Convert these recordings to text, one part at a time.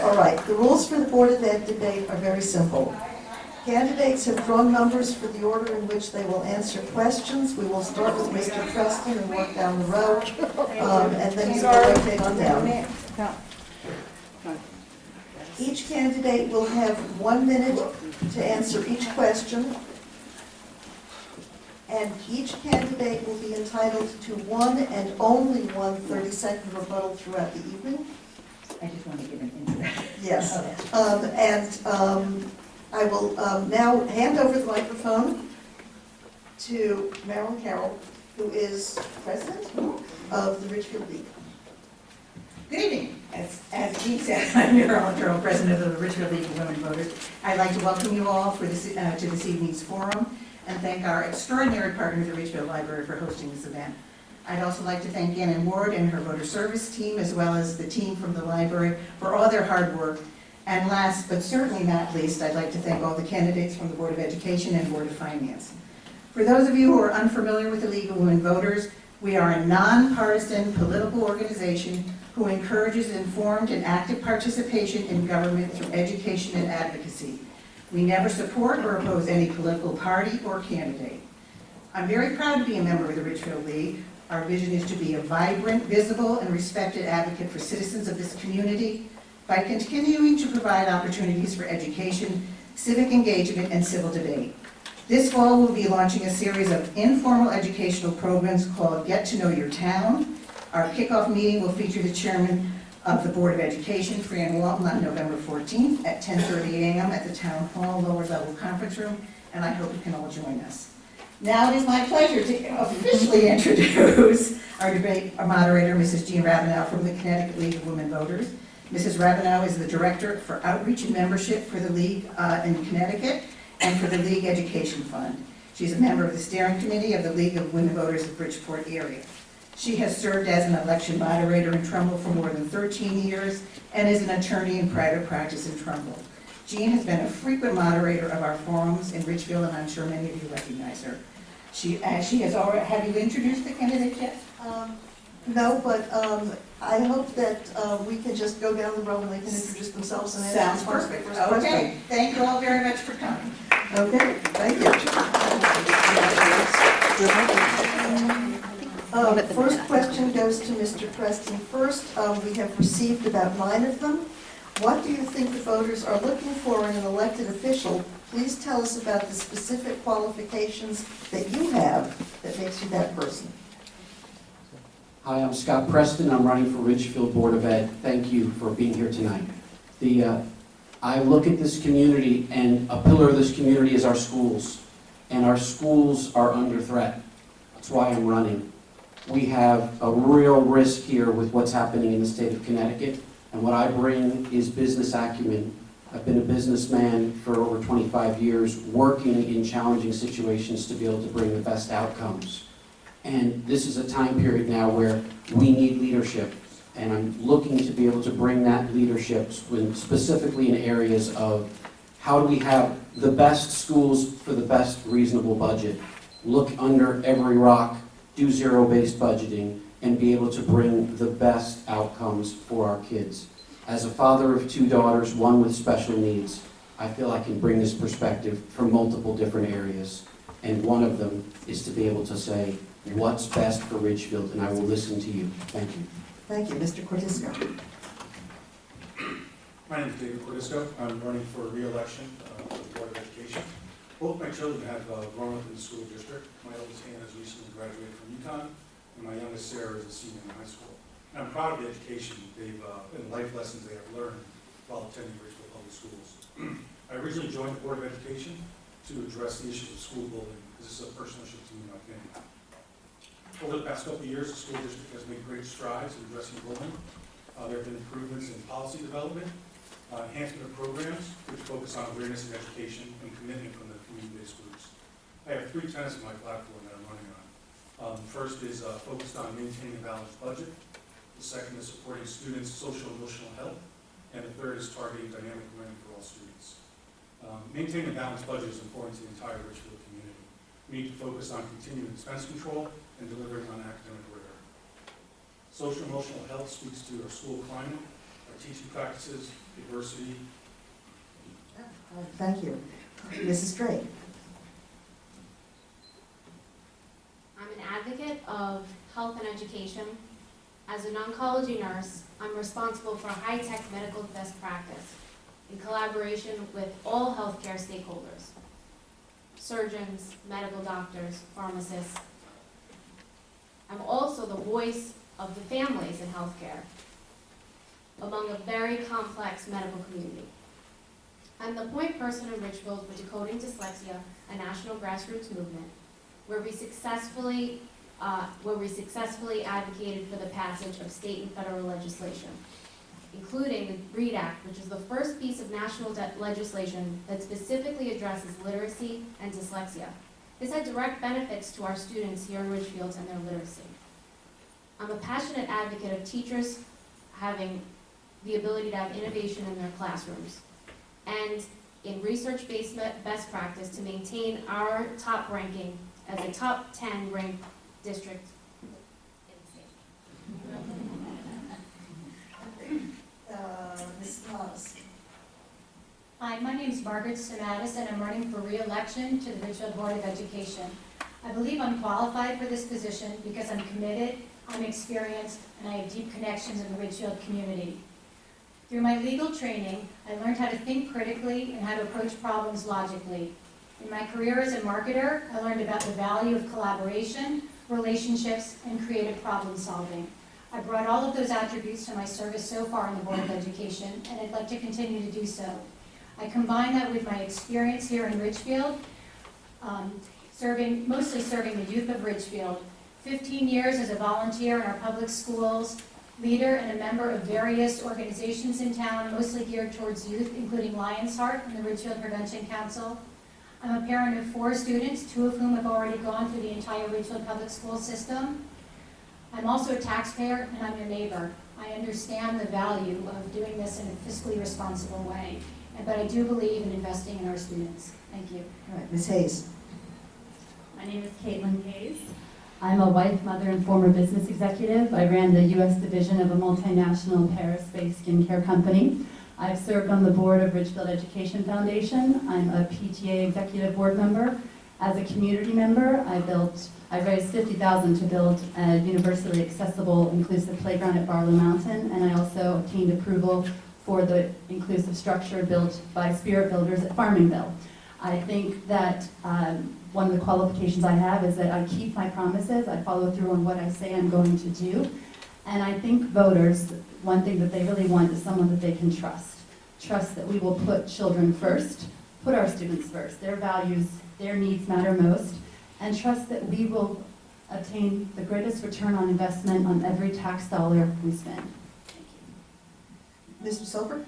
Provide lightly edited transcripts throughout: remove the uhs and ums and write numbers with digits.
All right, the rules for the Board of Ed debate are very simple. Candidates have drawn numbers for the order in which they will answer questions. We will start with Mr. Preston and work down the road, and then you will rotate on down. Each candidate will have 1 minute to answer each question, and each candidate will be entitled to one and only one 30-second rebuttal throughout the evening. I just want to give an intro. Yes. Okay. I will now hand over the microphone to Marilyn Carroll, who is president of the Ridgefield League. Good evening. As Jean said, I'm Marilyn Carroll, president of the Ridgefield League of Women Voters. I'd like to welcome you all for this, to this evening's forum and thank our extraordinary partner, the Ridgefield Library, for hosting this event. I'd also like to thank Gannon Ward and her voter service team, as well as the team from the library, for all their hard work. And last, but certainly not least, I'd like to thank all the candidates from the Board of Education and Board of Finance. For those of you who are unfamiliar with the League of Women Voters, we are a nonpartisan political organization who encourages informed and active participation in government through education and advocacy. We never support or oppose any political party or candidate. I'm very proud to be a member of the Ridgefield League. Our vision is to be a vibrant, visible, and respected advocate for citizens of this community by continuing to provide opportunities for education, civic engagement, and civil debate. This fall, we'll be launching a series of informal educational programs called Get to Know Your Town. Our kickoff meeting will feature the chairman of the Board of Education, Fran Walton, on November 14th at 10:30 a.m. at the Town Hall lower level conference room, and I hope you can all join us. Now it is my pleasure to officially introduce our debate moderator, Mrs. Jean Ravenel from the Connecticut League of Women Voters. Mrs. Ravenel is the Director for Outreach and Membership for the League in Connecticut and for the League Education Fund. She's a member of the Steering Committee of the League of Women Voters of Bridgeport area. She has served as an election moderator in Trumbull for more than 13 years and is an attorney in private practice in Trumbull. Jean has been a frequent moderator of our forums in Ridgefield, and I'm sure many of you recognize her. She has already, have you introduced the candidate yet? No, but I hope that we can just go down the road and they can introduce themselves and answer. Sounds perfect. Okay, thank you all very much for coming. Okay, thank you. First question goes to Mr. Preston. First, we have received about 9 of them. What do you think the voters are looking for in an elected official? Please tell us about the specific qualifications that you have that makes you that person. Hi, I'm Scott Preston. I'm running for Ridgefield Board of Ed. Thank you for being here tonight. I look at this community, and a pillar of this community is our schools. And our schools are under threat. That's why I'm running. We have a real risk here with what's happening in the state of Connecticut. And what I bring is business acumen. I've been a businessman for over 25 years, working in challenging situations to be able to bring the best outcomes. And this is a time period now where we need leadership. And I'm looking to be able to bring that leadership specifically in areas of how do we have the best schools for the best reasonable budget, look under every rock, do zero-based budgeting, and be able to bring the best outcomes for our kids. As a father of 2 daughters, one with special needs, I feel I can bring this perspective from multiple different areas. And one of them is to be able to say, what's best for Ridgefield, and I will listen to you. Thank you. Thank you. Mr. Cordisco. My name is David Cordisco. I'm running for re-election for the Board of Education. Both my children have grown up in the school district. My oldest Hannah has recently graduated from UConn, and my youngest Sarah is a senior in high school. And I'm proud of the education and life lessons they have learned while attending Ridgefield Public Schools. I originally joined the Board of Education to address the issues of school building, because this is a personal issue to me and my family. Over the past couple of years, the school district has made great strides in addressing bullying. There have been improvements in policy development, enhancement of programs, which focus on awareness and education and commitment from the community-based groups. I have 3 tenets in my platform that I'm running on. First is focused on maintaining a balanced budget. The second is supporting students' social and emotional health. And the third is targeting dynamic learning for all students. Maintaining a balanced budget is important to the entire Ridgefield community. We need to focus on continuing expense control and delivering on academic rigor. Social and emotional health speaks to our school climate, our teaching practices, diversity. Thank you. Mrs. Drake? I'm an advocate of health and education. As an oncology nurse, I'm responsible for high-tech medical best practice in collaboration with all healthcare stakeholders, surgeons, medical doctors, pharmacists. I'm also the voice of the families in healthcare among a very complex medical community. I'm the point person in Ridgefield for Decoding Dyslexia, a national grassroots movement, where we successfully advocated for the passage of state and federal legislation, including the READ Act, which is the first piece of national legislation that specifically addresses literacy and dyslexia. This had direct benefits to our students here in Ridgefield and their literacy. I'm a passionate advocate of teachers having the ability to have innovation in their classrooms, and in research-based best practice to maintain our top ranking as a top 10 ranked district in the state. Ms. Thomas? Hi, my name is Margaret Sinatus, and I'm running for re-election to the Ridgefield Board of Education. I believe I'm qualified for this position because I'm committed, I'm experienced, and I have deep connections in the Ridgefield community. Through my legal training, I learned how to think critically and how to approach problems logically. In my career as a marketer, I learned about the value of collaboration, relationships, and creative problem solving. I brought all of those attributes to my service so far on the Board of Education, and I'd like to continue to do so. I combine that with my experience here in Ridgefield, mostly serving the youth of Ridgefield, 15 years as a volunteer in our public schools, leader and a member of various organizations in town, mostly geared towards youth, including Lion's Heart and the Ridgefield Prevention Council. I'm a parent of 4 students, 2 of whom have already gone through the entire Ridgefield public school system. I'm also a taxpayer, and I'm your neighbor. I understand the value of doing this in a fiscally responsible way, but I do believe in investing in our students. Thank you. All right, Ms. Hayes? My name is Caitlin Hayes. I'm a wife, mother, and former business executive. I ran the U.S. division of a multinational Paris-based skincare company. I've served on the board of Ridgefield Education Foundation. I'm a PTA executive board member. As a community member, I raised $50,000 to build a universally accessible, inclusive playground at Barlow Mountain, and I also obtained approval for the inclusive structure built by Spirit Builders at Farmingville. I think that one of the qualifications I have is that I keep my promises, I follow through on what I say I'm going to do, and I think voters, one thing that they really want is someone that they can trust. Trust that we will put children first, put our students first, their values, their needs matter most, and trust that we will obtain the greatest return on investment on every tax dollar we spend. Thank you. Mr. Silver?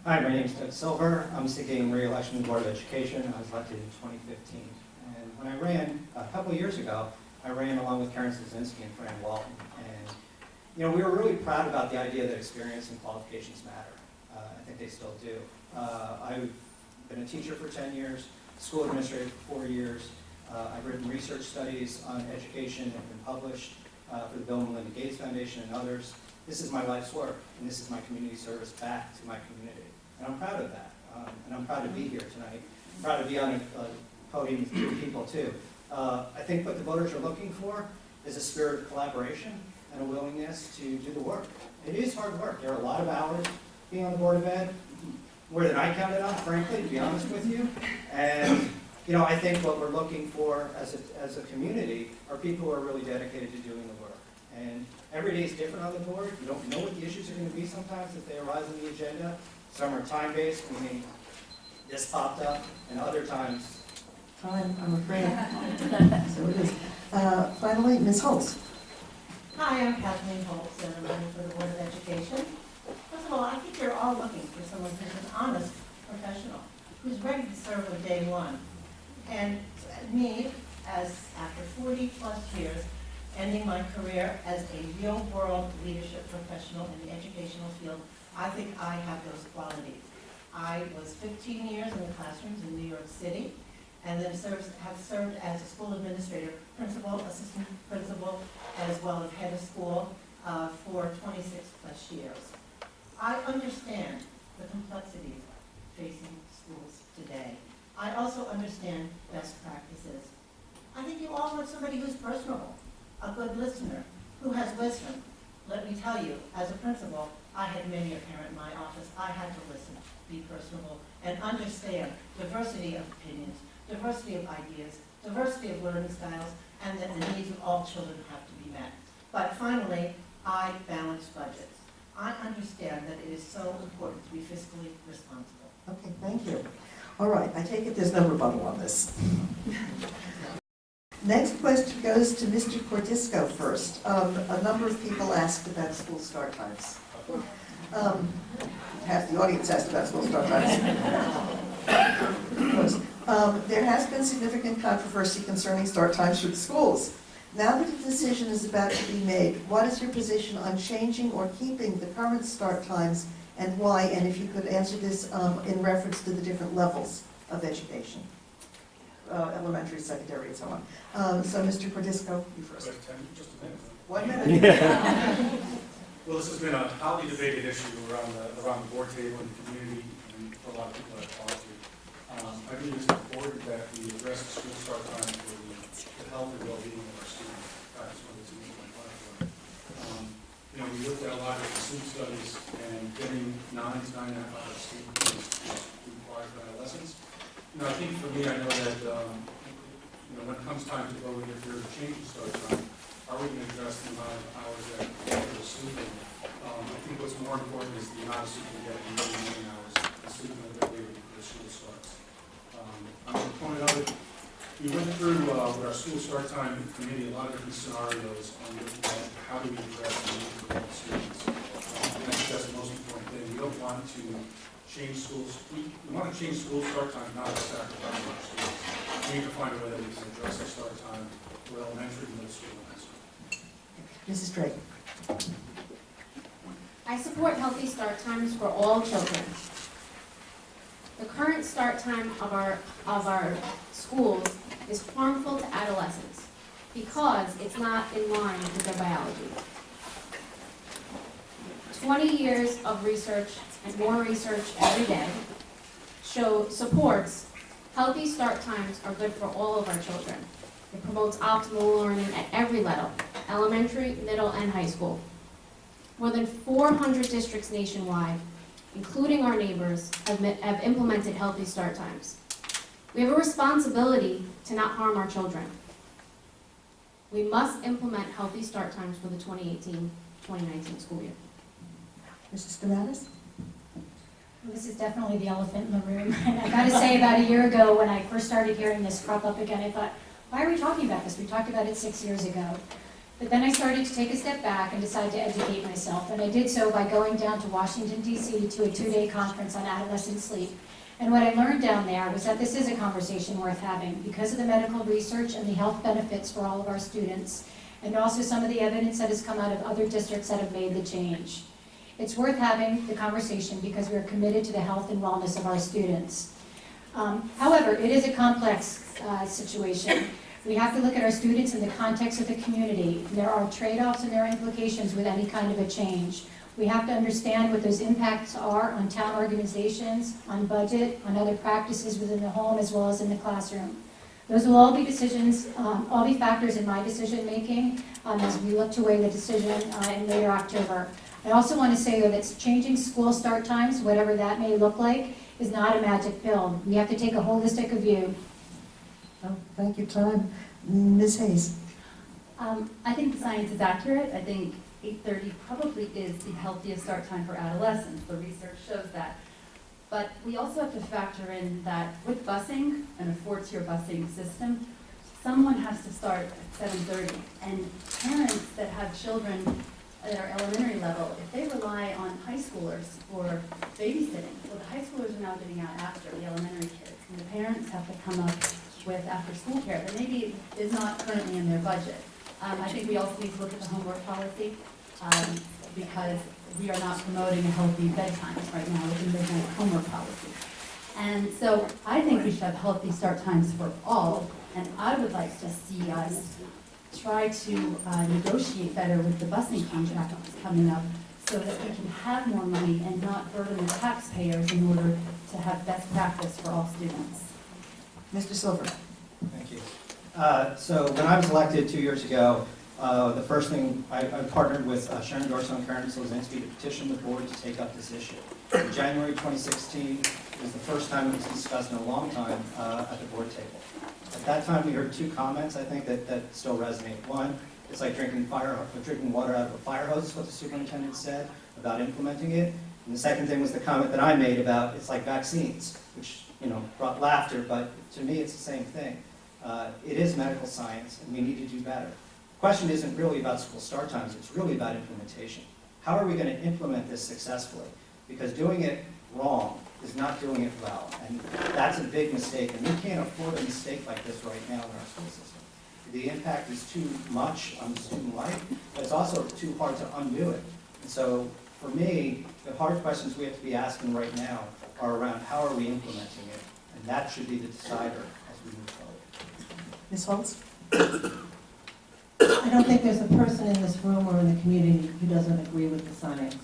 Hi, my name is Doug Silver. I'm seeking re-election to the Board of Education. I was elected in 2015. And when I ran, a couple of years ago, I ran along with Karen Szynski and Fran Walton. And, we were really proud about the idea that experience and qualifications matter. I think they still do. I've been a teacher for 10 years, school administrator for 4 years. I've written research studies on education and been published for the Bill and Melinda Gates Foundation and others. This is my life's work, and this is my community service back to my community. And I'm proud of that, and I'm proud to be here tonight. I'm proud to be on a podium with 2 people, too. I think what the voters are looking for is a spirit of collaboration and a willingness to do the work. It is hard work. There are a lot of hours being on the Board of Ed, more than I counted on, frankly, to be honest with you. And I think what we're looking for as a community are people who are really dedicated to doing the work. And every day is different on the board. You don't know what the issues are going to be sometimes if they arise on the agenda. Some are time-based, meaning this popped up, and other times. Time, I'm afraid. So it is. Finally, Ms. Holtz? Hi, I'm Kathleen Holtz, and I'm running for the Board of Education. First of all, I think you're all looking for someone who's an honest professional, who's ready to serve on day one. And me, as after 40-plus years, ending my career as a real-world leadership professional in the educational field, I think I have those qualities. I was 15 years in the classrooms in New York City, and then have served as a school administrator, principal, assistant principal, as well as head of school for 26-plus years. I understand the complexities facing schools today. I also understand best practices. I think you all want somebody who's personable, a good listener, who has wisdom. Let me tell you, as a principal, I had many a parent in my office. I had to listen, be personable, and understand diversity of opinions, diversity of ideas, diversity of learning styles, and that the needs of all children have to be met. But finally, I balance budgets. I understand that it is so important to be fiscally responsible. Okay, thank you. All right, I take it there's no rebuttal on this. Next question goes to Mr. Cordisco first. A number of people asked about school start times. Half the audience asked about school start times. There has been significant controversy concerning start times for the schools. Now that a decision is about to be made, what is your position on changing or keeping the current start times and why? And if you could answer this in reference to the different levels of education, elementary, secondary, and so on. So Mr. Cordisco, you first. Just a minute. 1 minute. Well, this has been a hotly debated issue around the board table and the community and for a lot of people I've talked to. I believe it's important that we address the school start time for the health and well-being of our students. That's one of the things my platform. We looked at a lot of the sleep studies and getting 9 to 9.5 hours sleep is required for adolescents. I think for me, I know that when it comes time to vote, if there's a change in start time, are we going to address the amount of hours that they're sleeping? I think what's more important is the amount of sleep they get in the morning hours and sleeping a bit later before school starts. I'm a proponent of it. We went through with our school start time committee a lot of different scenarios on looking at how do we address the needs of all students. And I think that's the most important thing. We don't want to change schools. We want to change school start time, not to sacrifice our students. We need to find a way that we can address the start time for elementary, middle school, and high school. Mrs. Drake. I support healthy start times for all children. The current start time of our schools is harmful to adolescents because it's not in line with their biology. 20 years of research and more research every day supports healthy start times are good for all of our children. It promotes optimal learning at every level, elementary, middle, and high school. More than 400 districts nationwide, including our neighbors, have implemented healthy start times. We have a responsibility to not harm our children. We must implement healthy start times for the 2018-2019 school year. Mrs. Stamatis? This is definitely the elephant in the room. And I gotta say, about a year ago, when I first started hearing this crop up again, I thought, why are we talking about this? We talked about it 6 years ago. But then I started to take a step back and decide to educate myself. And I did so by going down to Washington, D.C. to a 2-day conference on adolescent sleep. And what I learned down there was that this is a conversation worth having because of the medical research and the health benefits for all of our students, and also some of the evidence that has come out of other districts that have made the change. It's worth having the conversation because we are committed to the health and wellness of our students. However, it is a complex situation. We have to look at our students in the context of the community. There are trade-offs and there are implications with any kind of a change. We have to understand what those impacts are on town organizations, on budget, on other practices within the home as well as in the classroom. Those will all be decisions, all be factors in my decision-making as we look to weigh the decision in later October. I also want to say that changing school start times, whatever that may look like, is not a magic pill. We have to take a holistic view. Oh, thank you, Tom. Ms. Hayes? I think the science is accurate. I think 8:30 probably is the healthiest start time for adolescents. The research shows that. But we also have to factor in that with busing and a 4-tier busing system, someone has to start at 7:30. And parents that have children at our elementary level, if they rely on high schoolers for babysitting, well, the high schoolers are now getting out after the elementary kids, and the parents have to come up with after-school care that maybe is not currently in their budget. I think we also need to look at the homework policy because we are not promoting a healthy bedtime right now with the midnight homework policy. And so I think we should have healthy start times for all, and I would like to see us try to negotiate better with the busing contract that's coming up so that we can have more money and not burden the taxpayers in order to have best practice for all students. Mr. Silver? Thank you. So when I was elected 2 years ago, the first thing, I partnered with Sharon Dorso and Karen Slozinski to petition the board to take up this issue. In January 2016 was the first time it was discussed in a long time at the board table. At that time, we heard two comments, I think, that still resonate. One, it's like drinking water out of a fire hose, what the superintendent said about implementing it. And the second thing was the comment that I made about it's like vaccines, which brought laughter, but to me it's the same thing. It is medical science, and we need to do better. The question isn't really about school start times, it's really about implementation. How are we going to implement this successfully? Because doing it wrong is not doing it well, and that's a big mistake, and we can't afford a mistake like this right now in our school system. The impact is too much on the student life, but it's also too hard to undo it. And so, for me, the hard questions we have to be asking right now are around how are we implementing it, and that should be the decider as we move forward. Ms. Holtz? I don't think there's a person in this room or in the community who doesn't agree with the science.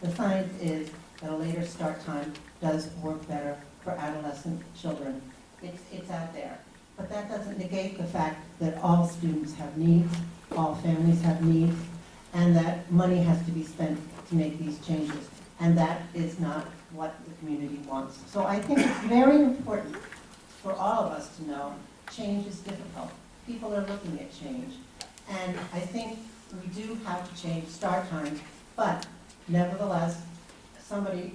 The science is that a later start time does work better for adolescent children. It's out there. But that doesn't negate the fact that all students have needs, all families have needs, and that money has to be spent to make these changes. And that is not what the community wants. So I think it's very important for all of us to know change is difficult. People are looking at change. And I think we do have to change start times, but nevertheless, somebody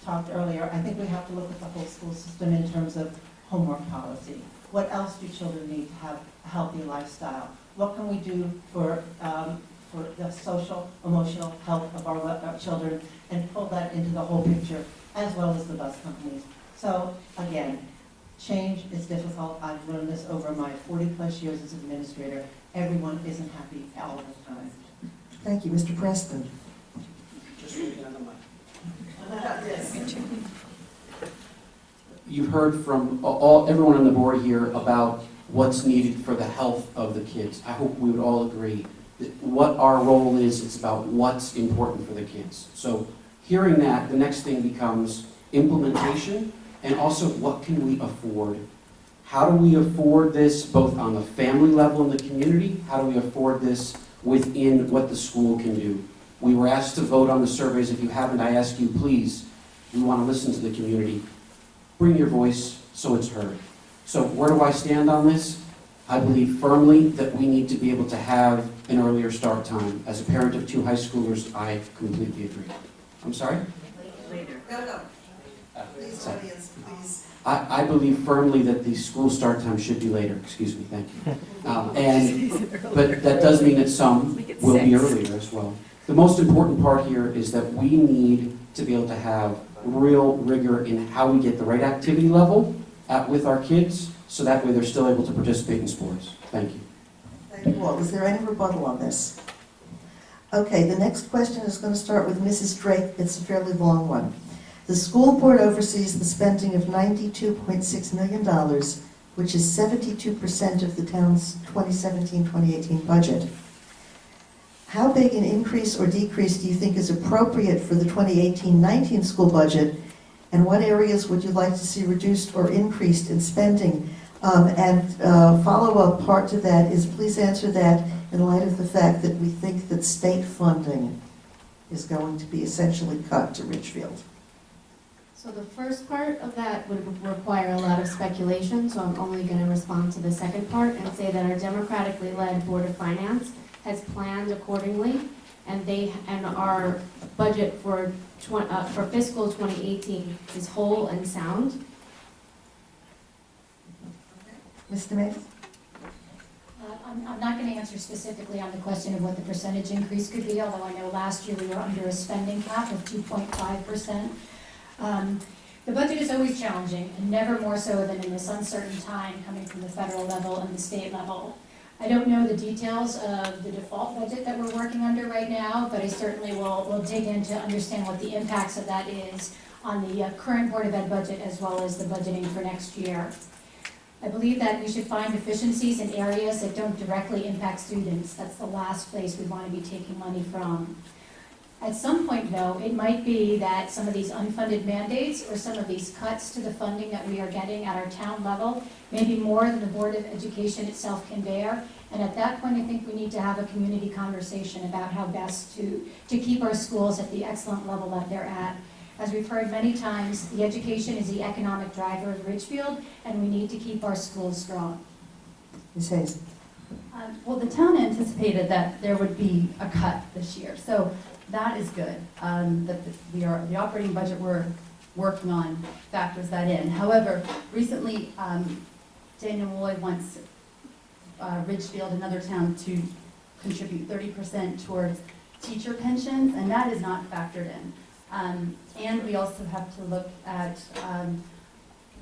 talked earlier, I think we have to look at the whole school system in terms of homework policy. What else do children need to have a healthy lifestyle? What can we do for the social, emotional health of our children, and pull that into the whole picture, as well as the bus companies. So again, change is difficult. I've learned this over my 40-plus years as administrator. Everyone isn't happy all the time. Thank you. Mr. Preston? Just waiting on the mic. Yes. You've heard from everyone on the board here about what's needed for the health of the kids. I hope we would all agree that what our role is, it's about what's important for the kids. So hearing that, the next thing becomes implementation, and also what can we afford? How do we afford this both on the family level in the community? How do we afford this within what the school can do? We were asked to vote on the surveys. If you haven't, I ask you, please, we want to listen to the community. Bring your voice so it's heard. So where do I stand on this? I believe firmly that we need to be able to have an earlier start time. As a parent of 2 high schoolers, I completely agree. I'm sorry? Later. No. Please, audience, please. I believe firmly that the school start time should be later. Excuse me, thank you. But that does mean that some will be earlier as well. The most important part here is that we need to be able to have real rigor in how we get the right activity level with our kids, so that way they're still able to participate in sports. Thank you. Thank you all. Is there any rebuttal on this? Okay, the next question is going to start with Mrs. Drake. It's a fairly long one. The school board oversees the spending of $92.6 million, which is 72% of the town's 2017-2018 budget. How big an increase or decrease do you think is appropriate for the 2018-19 school budget, and what areas would you like to see reduced or increased in spending? Follow-up part to that is, please answer that in light of the fact that we think that state funding is going to be essentially cut to Ridgefield. So the first part of that would require a lot of speculation, so I'm only going to respond to the second part and say that our democratically led Board of Finance has planned accordingly, and our budget for fiscal 2018 is whole and sound. Mr. Mays? I'm not going to answer specifically on the question of what the percentage increase could be, although I know last year we were under a spending cap of 2.5%. The budget is always challenging, and never more so than in this uncertain time coming from the federal level and the state level. I don't know the details of the default budget that we're working under right now, but I certainly will dig in to understand what the impacts of that is on the current Board of Ed budget as well as the budgeting for next year. I believe that we should find efficiencies in areas that don't directly impact students. That's the last place we want to be taking money from. At some point, though, it might be that some of these unfunded mandates or some of these cuts to the funding that we are getting at our town level may be more than the Board of Education itself can bear. And at that point, I think we need to have a community conversation about how best to keep our schools at the excellent level that they're at. As we've heard many times, the education is the economic driver of Ridgefield, and we need to keep our schools strong. Ms. Hayes? Well, the town anticipated that there would be a cut this year, so that is good. The operating budget we're working on factors that in. However, recently, Daniel Malloy wants Ridgefield, another town, to contribute 30% towards teacher pensions, and that is not factored in. And we also have to look at,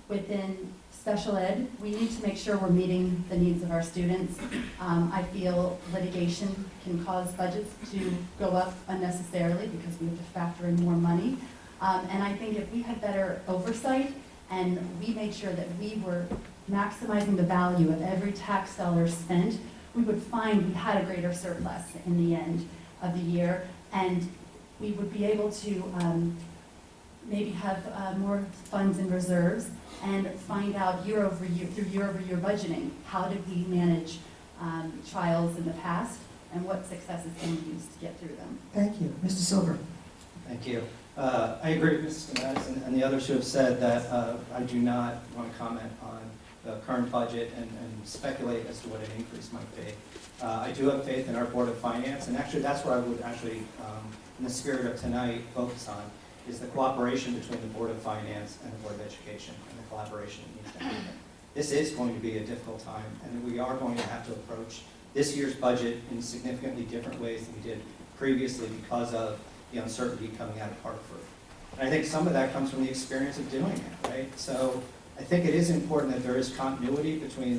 within special ed, we need to make sure we're meeting the needs of our students. I feel litigation can cause budgets to go up unnecessarily because we have to factor in more money. And I think if we had better oversight and we made sure that we were maximizing the value of every tax dollar spent, we would find we had a greater surplus in the end of the year, and we would be able to maybe have more funds in reserves and find out year over year, through year-over-year budgeting, how did we manage trials in the past and what successes can we use to get through them. Thank you. Mr. Silver? Thank you. I agree with Mrs. Madison and the others who have said that I do not want to comment on the current budget and speculate as to what an increase might be. I do have faith in our Board of Finance, and actually that's what I would actually, in the spirit of tonight, focus on, is the cooperation between the Board of Finance and the Board of Education, and the collaboration that needs to happen. This is going to be a difficult time, and we are going to have to approach this year's budget in significantly different ways than we did previously because of the uncertainty coming out of Hartford. And I think some of that comes from the experience of doing it, right? So I think it is important that there is continuity between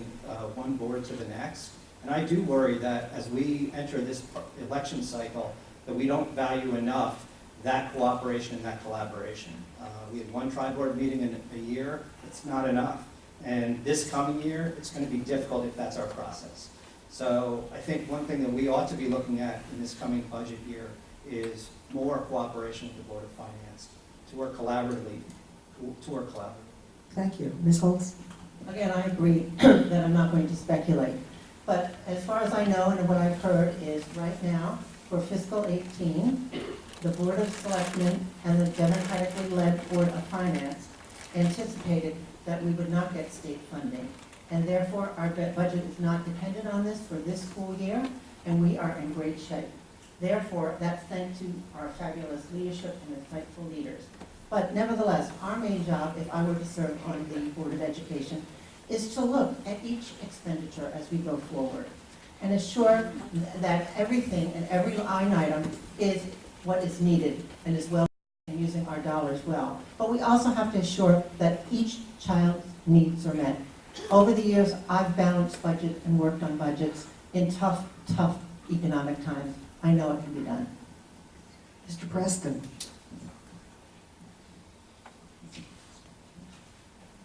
one board to the next. And I do worry that as we enter this election cycle, that we don't value enough that cooperation and that collaboration. We had one tri-board meeting in a year. It's not enough. And this coming year, it's going to be difficult if that's our process. So I think one thing that we ought to be looking at in this coming budget year is more cooperation with the Board of Finance to work collaboratively. Thank you. Ms. Holtz? Again, I agree that I'm not going to speculate. But as far as I know and what I've heard is right now, for fiscal 18, the Board of Selectmen and the democratically led Board of Finance anticipated that we would not get state funding. And therefore, our budget is not dependent on this for this school year, and we are in great shape. Therefore, that's thanks to our fabulous leadership and insightful leaders. But nevertheless, our main job, if I were to serve on the Board of Education, is to look at each expenditure as we go forward and assure that everything and every line item is what is needed and is well and using our dollars well. But we also have to assure that each child's needs are met. Over the years, I've balanced budget and worked on budgets in tough economic times. I know it can be done. Mr. Preston?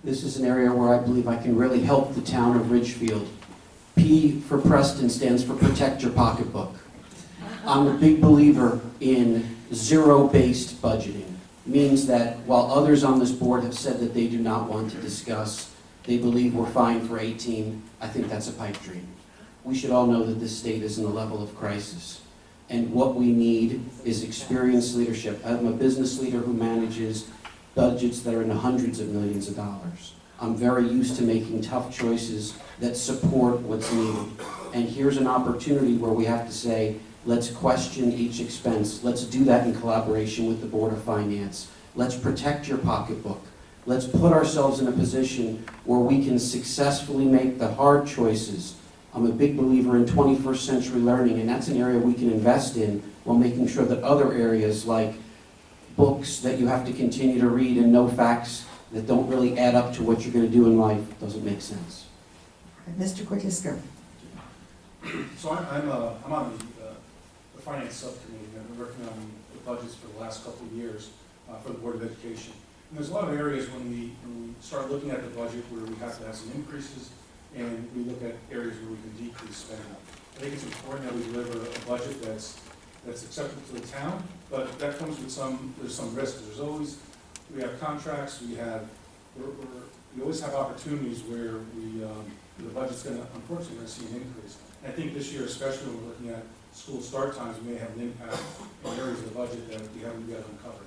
This is an area where I believe I can really help the town of Ridgefield. P for Preston stands for protect your pocketbook. I'm a big believer in zero-based budgeting. Means that while others on this board have said that they do not want to discuss, they believe we're fine for 18, I think that's a pipe dream. We should all know that this state is in a level of crisis. And what we need is experienced leadership. I'm a business leader who manages budgets that are in the hundreds of millions of dollars. I'm very used to making tough choices that support what's needed. And here's an opportunity where we have to say, let's question each expense. Let's do that in collaboration with the Board of Finance. Let's protect your pocketbook. Let's put ourselves in a position where we can successfully make the hard choices. I'm a big believer in 21st century learning, and that's an area we can invest in while making sure that other areas like books that you have to continue to read and know facts that don't really add up to what you're going to do in life doesn't make sense. Mr. Cortisco? So I'm on the finance subcommittee, and I've been working on the budgets for the last couple of years for the Board of Education. And there's a lot of areas when we start looking at the budget where we have to have some increases, and we look at areas where we can decrease spending. I think it's important that we deliver a budget that's acceptable to the town, but that comes with there's some risks. We have contracts, we always have opportunities where the budget's unfortunately gonna see an increase. And I think this year, especially when we're looking at school start times, we may have an impact in areas of the budget that we haven't yet uncovered.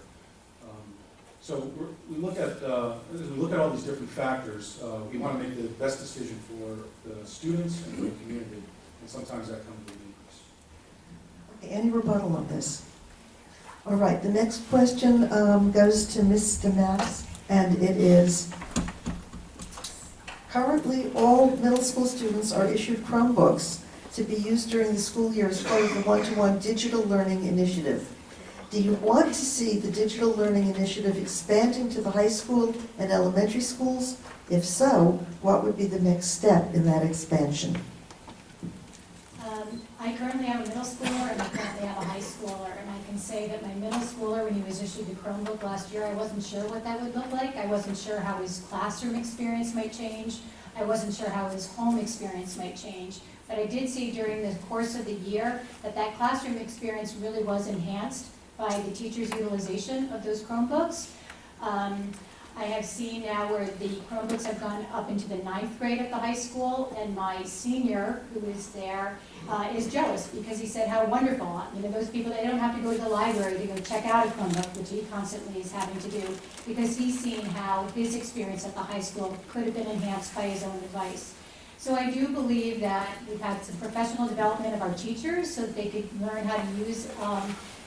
So we look at all these different factors. We want to make the best decision for the students and for the community, and sometimes that comes with an increase. Okay, any rebuttal on this? All right, the next question goes to Ms. Damatis, and it is, currently all middle school students are issued Chromebooks to be used during the school year as part of the one-to-one digital learning initiative. Do you want to see the digital learning initiative expanding to the high school and elementary schools? If so, what would be the next step in that expansion? I currently have a middle schooler and I currently have a high schooler, and I can say that my middle schooler, when he was issued the Chromebook last year, I wasn't sure what that would look like. I wasn't sure how his classroom experience might change. I wasn't sure how his home experience might change. But I did see during the course of the year that classroom experience really was enhanced by the teacher's utilization of those Chromebooks. I have seen now where the Chromebooks have gone up into the 9th grade at the high school, and my senior, who is there, is jealous because he said how wonderful. You know, those people, they don't have to go to the library to go check out a Chromebook, which he constantly is having to do, because he's seen how his experience at the high school could have been enhanced by his own device. So I do believe that we've had some professional development of our teachers so that they could learn how to use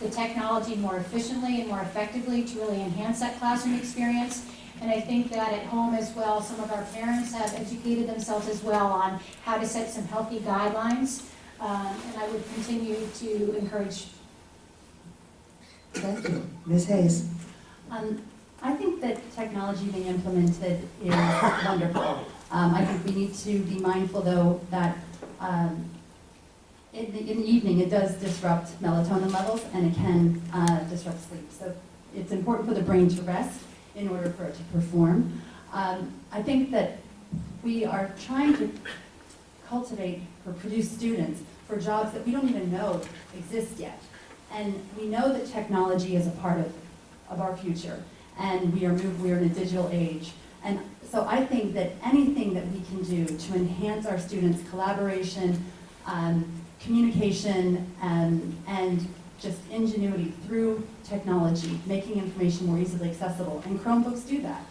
the technology more efficiently and more effectively to really enhance that classroom experience. And I think that at home as well, some of our parents have educated themselves as well on how to set some healthy guidelines. And I would continue to encourage. Thank you. Ms. Hayes? I think that technology being implemented is wonderful. I think we need to be mindful, though, that in the evening it does disrupt melatonin levels and it can disrupt sleep. So it's important for the brain to rest in order for it to perform. I think that we are trying to cultivate or produce students for jobs that we don't even know exist yet. And we know that technology is a part of our future, and we are in a digital age. And so I think that anything that we can do to enhance our students' collaboration, communication, and just ingenuity through technology, making information more easily accessible, and Chromebooks do that.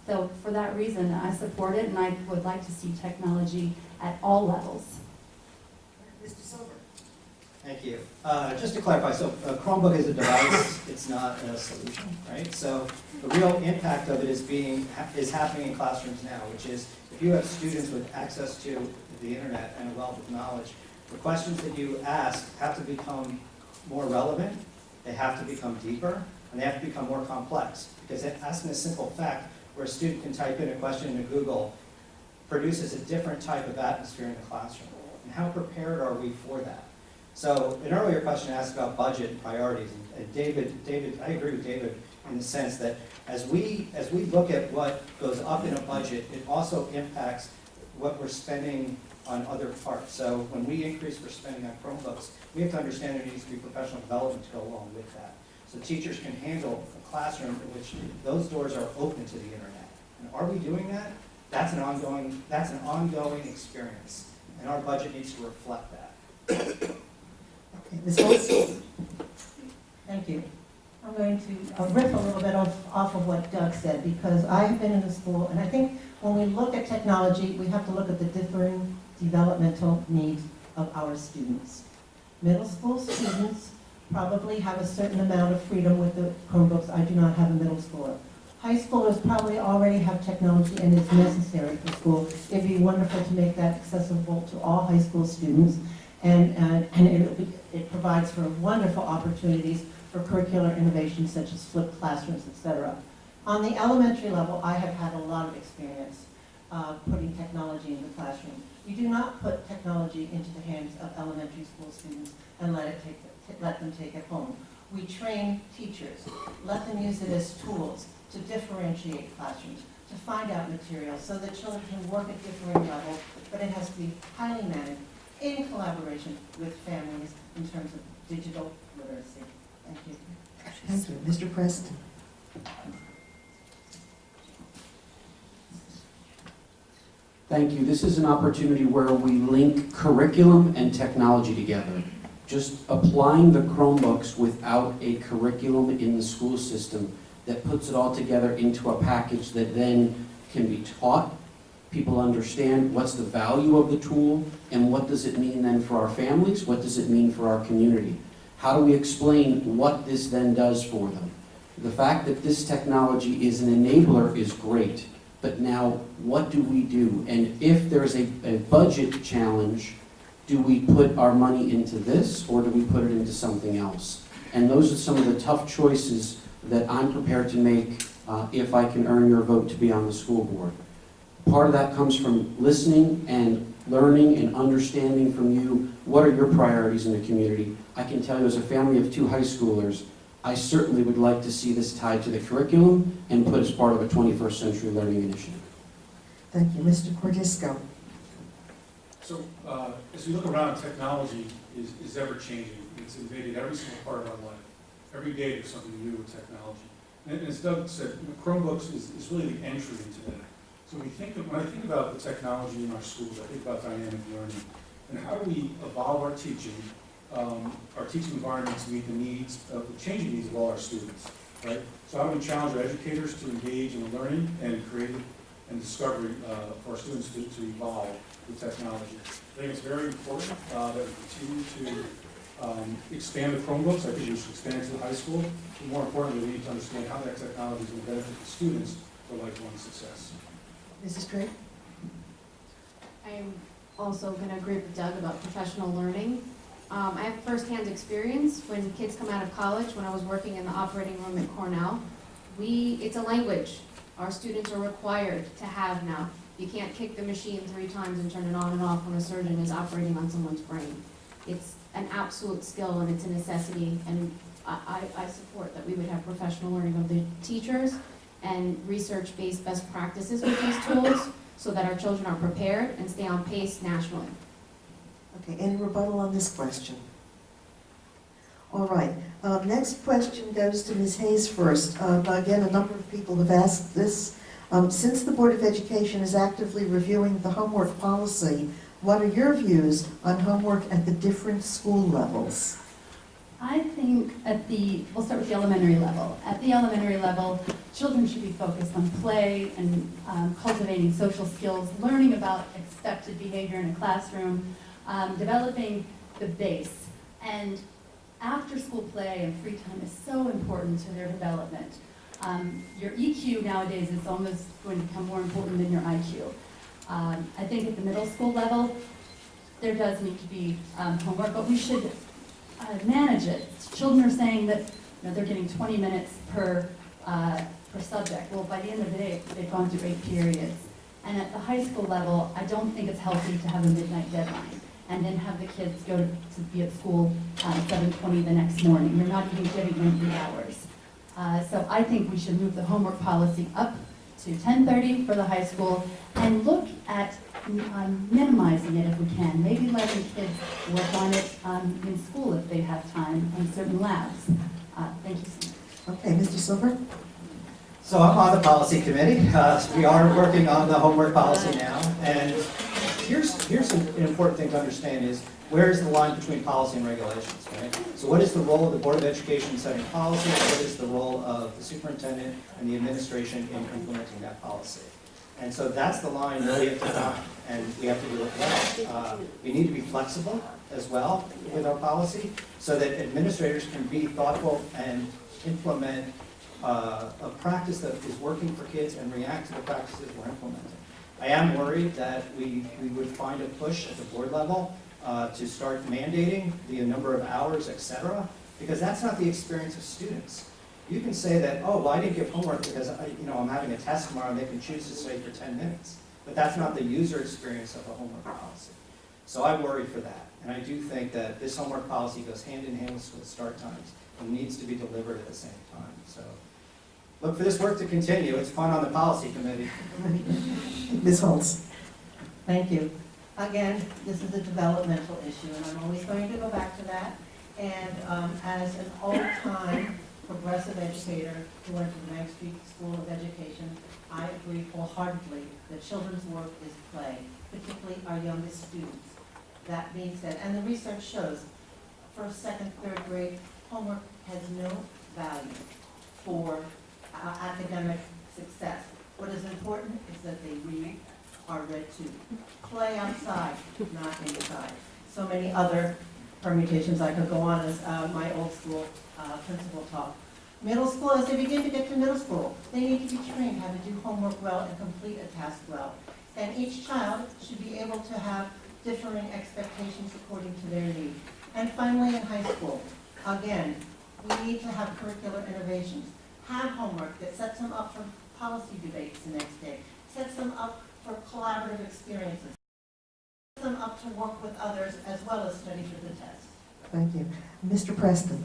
So for that reason, I support it, and I would like to see technology at all levels. Mr. Silver? Thank you. Just to clarify, so a Chromebook is a device, it's not a solution, right? So the real impact of it is happening in classrooms now, which is if you have students with access to the internet and a wealth of knowledge, the questions that you ask have to become more relevant, they have to become deeper, and they have to become more complex. Because asking a simple fact where a student can type in a question into Google produces a different type of atmosphere in the classroom. And how prepared are we for that? So an earlier question asked about budget and priorities, and David, I agree with David in the sense that as we look at what goes up in a budget, it also impacts what we're spending on other parts. So when we increase for spending on Chromebooks, we have to understand there needs to be professional development to go along with that. So teachers can handle a classroom in which those doors are open to the internet. And are we doing that? That's an ongoing experience, and our budget needs to reflect that. Okay, Ms. Holtz? Thank you. I'm going to riff a little bit off of what Doug said, because I have been in the school, and I think when we look at technology, we have to look at the differing developmental needs of our students. Middle school students probably have a certain amount of freedom with the Chromebooks. I do not have a middle schooler. High schoolers probably already have technology and it's necessary for school. It'd be wonderful to make that accessible to all high school students, and it provides for wonderful opportunities for curricular innovations such as flipped classrooms, etc. On the elementary level, I have had a lot of experience putting technology in the classroom. You do not put technology into the hands of elementary school students and let them take it home. We train teachers, let them use it as tools to differentiate classrooms, to find out materials so that children can work at differing levels, but it has to be highly managed in collaboration with families in terms of digital literacy. Thank you. Thank you. Mr. Preston? Thank you. This is an opportunity where we link curriculum and technology together. Just applying the Chromebooks without a curriculum in the school system that puts it all together into a package that then can be taught. People understand what's the value of the tool and what does it mean then for our families, what does it mean for our community. How do we explain what this then does for them? The fact that this technology is an enabler is great, but now what do we do? And if there's a budget challenge, do we put our money into this or do we put it into something else? And those are some of the tough choices that I'm prepared to make if I can earn your vote to be on the school board. Part of that comes from listening and learning and understanding from you what are your priorities in the community. I can tell you as a family of 2 high schoolers, I certainly would like to see this tied to the curriculum and put as part of a 21st century learning initiative. Thank you. Mr. Cordisco? So, as we look around, technology is ever changing. It's invaded every single part of our life. Every day there's something new with technology. And as Doug said, Chromebooks is really the entry into that. So when I think about the technology in our schools, I think about dynamic learning. And how do we evolve our teaching environment to meet the needs, the changing needs of all our students, right? So how do we challenge our educators to engage in the learning and creative and discovery for our students to evolve with technology? I think it's very important that we continue to expand the Chromebooks. I think we should expand to the high school. But more importantly, we need to understand how that technology is going to benefit the students for lifelong success. Mrs. Drake? I'm also going to agree with Doug about professional learning. I have firsthand experience when kids come out of college. When I was working in the operating room at Cornell, it's a language our students are required to have now. You can't kick the machine 3 times and turn it on and off when a surgeon is operating on someone's brain. It's an absolute skill and it's a necessity, and I support that we would have professional learning of the teachers and research-based best practices with these tools so that our children are prepared and stay on pace nationally. Okay, any rebuttal on this question? All right, next question goes to Ms. Hayes first. Again, a number of people have asked this. Since the Board of Education is actively reviewing the homework policy, what are your views on homework at the different school levels? I think we'll start with the elementary level. At the elementary level, children should be focused on play and cultivating social skills, learning about expected behavior in a classroom, developing the base. And after-school play and free time is so important to their development. Your EQ nowadays is almost going to become more important than your IQ. I think at the middle school level, there does need to be homework, but we should manage it. Children are saying that they're getting 20 minutes per subject. Well, by the end of the day, they've gone through 8 periods. And at the high school level, I don't think it's healthy to have a midnight deadline and then have the kids go to be at school at 7:20 the next morning. You're not even getting them 3 hours. So I think we should move the homework policy up to 10:30 for the high school and look at minimizing it if we can. Maybe letting kids work on it in school if they have time in certain labs. Thank you so much. Okay, Mr. Silver? So I'm on the policy committee. We are working on the homework policy now. And here's an important thing to understand is where is the line between policy and regulations, right? So what is the role of the Board of Education in setting policy? What is the role of the superintendent and the administration in implementing that policy? And so that's the line that we have to find, and we have to do it well. We need to be flexible as well with our policy so that administrators can be thoughtful and implement a practice that is working for kids and react to the practices we're implementing. I am worried that we would find a push at the board level to start mandating the number of hours, et cetera, because that's not the experience of students. You can say that, oh, well, I didn't give homework because I'm having a test tomorrow and they can choose to stay for 10 minutes. But that's not the user experience of a homework policy. So I worry for that. And I do think that this homework policy goes hand in hand with school start times and needs to be delivered at the same time. So look for this work to continue. It's fun on the policy committee. Ms. Holtz? Thank you. Again, this is a developmental issue, and I'm always going to go back to that. And as an old-time progressive educator who went to the Bank Street School of Education, I agree wholeheartedly that children's work is play, particularly our youngest students. That being said, and the research shows, first, second, third grade, homework has no value for academic success. What is important is that they read, are read to. Play outside, not inside. So many other permutations I could go on as my old school principal taught. Middle school, as they begin to get to middle school, they need to be trained how to do homework well and complete a task well. And each child should be able to have differing expectations according to their needs. And finally, in high school, again, we need to have curricular innovations. Have homework that sets them up for policy debates the next day, sets them up for collaborative experiences, sets them up to work with others as well as study for the test. Thank you. Mr. Preston?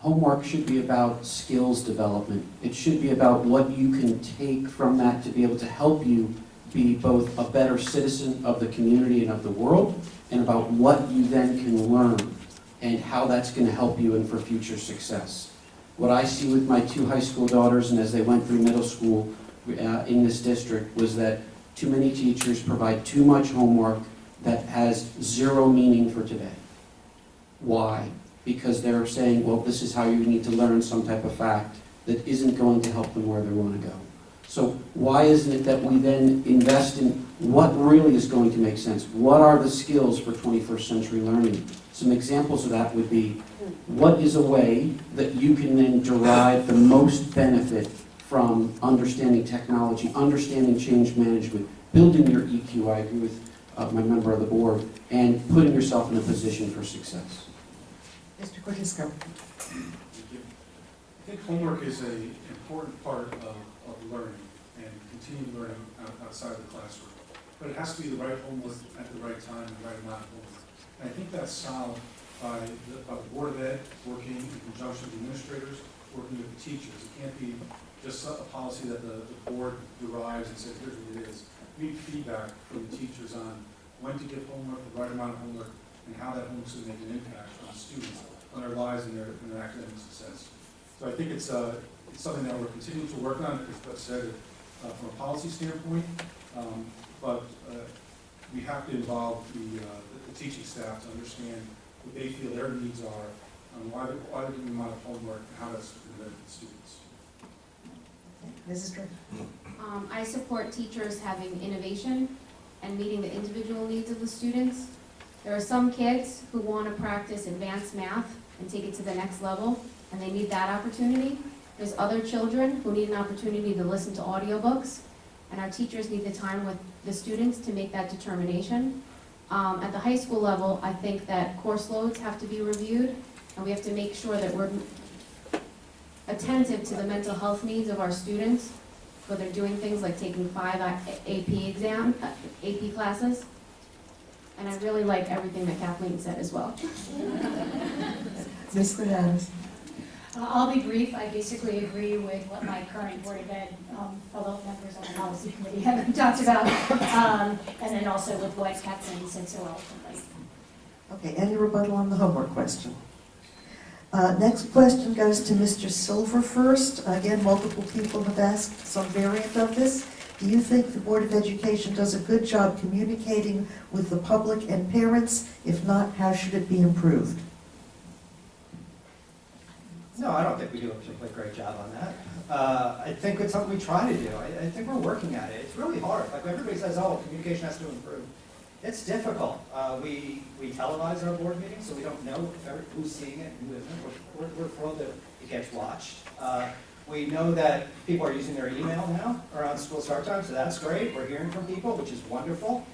Homework should be about skills development. It should be about what you can take from that to be able to help you be both a better citizen of the community and of the world, and about what you then can learn and how that's going to help you and for future success. What I see with my two high school daughters and as they went through middle school in this district was that too many teachers provide too much homework that has zero meaning for today. Why? Because they're saying, well, this is how you need to learn some type of fact that isn't going to help them where they want to go. So why isn't it that we then invest in what really is going to make sense? What are the skills for 21st century learning? Some examples of that would be, what is a way that you can then derive the most benefit from understanding technology, understanding change management, building your EQ, I agree with my member of the board, and putting yourself in a position for success. Mr. Cordisco? Thank you. I think homework is an important part of learning and continuing learning outside the classroom. But it has to be the right homework at the right time, the right amount of homework. And I think that's solved by the Board of Ed working in conjunction with administrators, working with the teachers. It can't be just a policy that the board derives and says, here's what it is. We need feedback from the teachers on when to give homework, the right amount of homework, and how that homework is going to make an impact on students, on their lives and their academic success. So I think it's something that we're continuing to work on, as Beth said, from a policy standpoint, but we have to involve the teaching staff to understand what they feel their needs are, why they're doing the amount of homework, and how that's going to benefit students. Mrs. Strick? I support teachers having innovation and meeting the individual needs of the students. There are some kids who want to practice advanced math and take it to the next level, and they need that opportunity. There's other children who need an opportunity to listen to audiobooks, and our teachers need the time with the students to make that determination. At the high school level, I think that course loads have to be reviewed, and we have to make sure that we're attentive to the mental health needs of our students, where they're doing things like taking 5 AP classes. And I really like everything that Kathleen said as well. Ms. Fernandez? I'll be brief. I basically agree with what my current Board of Ed fellow members on the policy committee have talked about, and then also with what Kathleen said so eloquently. Okay, any rebuttal on the homework question? Next question goes to Mr. Silver first. Again, multiple people have asked some variant of this. Do you think the Board of Education does a good job communicating with the public and parents? If not, how should it be improved? No, I don't think we do a particularly great job on that. I think it's something we try to do. I think we're working at it. It's really hard. Like everybody says, oh, communication has to improve. It's difficult. We televise our board meetings, so we don't know who's seeing it and who isn't. We're thrilled that it gets watched. We know that people are using their email now around school start time, so that's great. We're hearing from people, which is wonderful.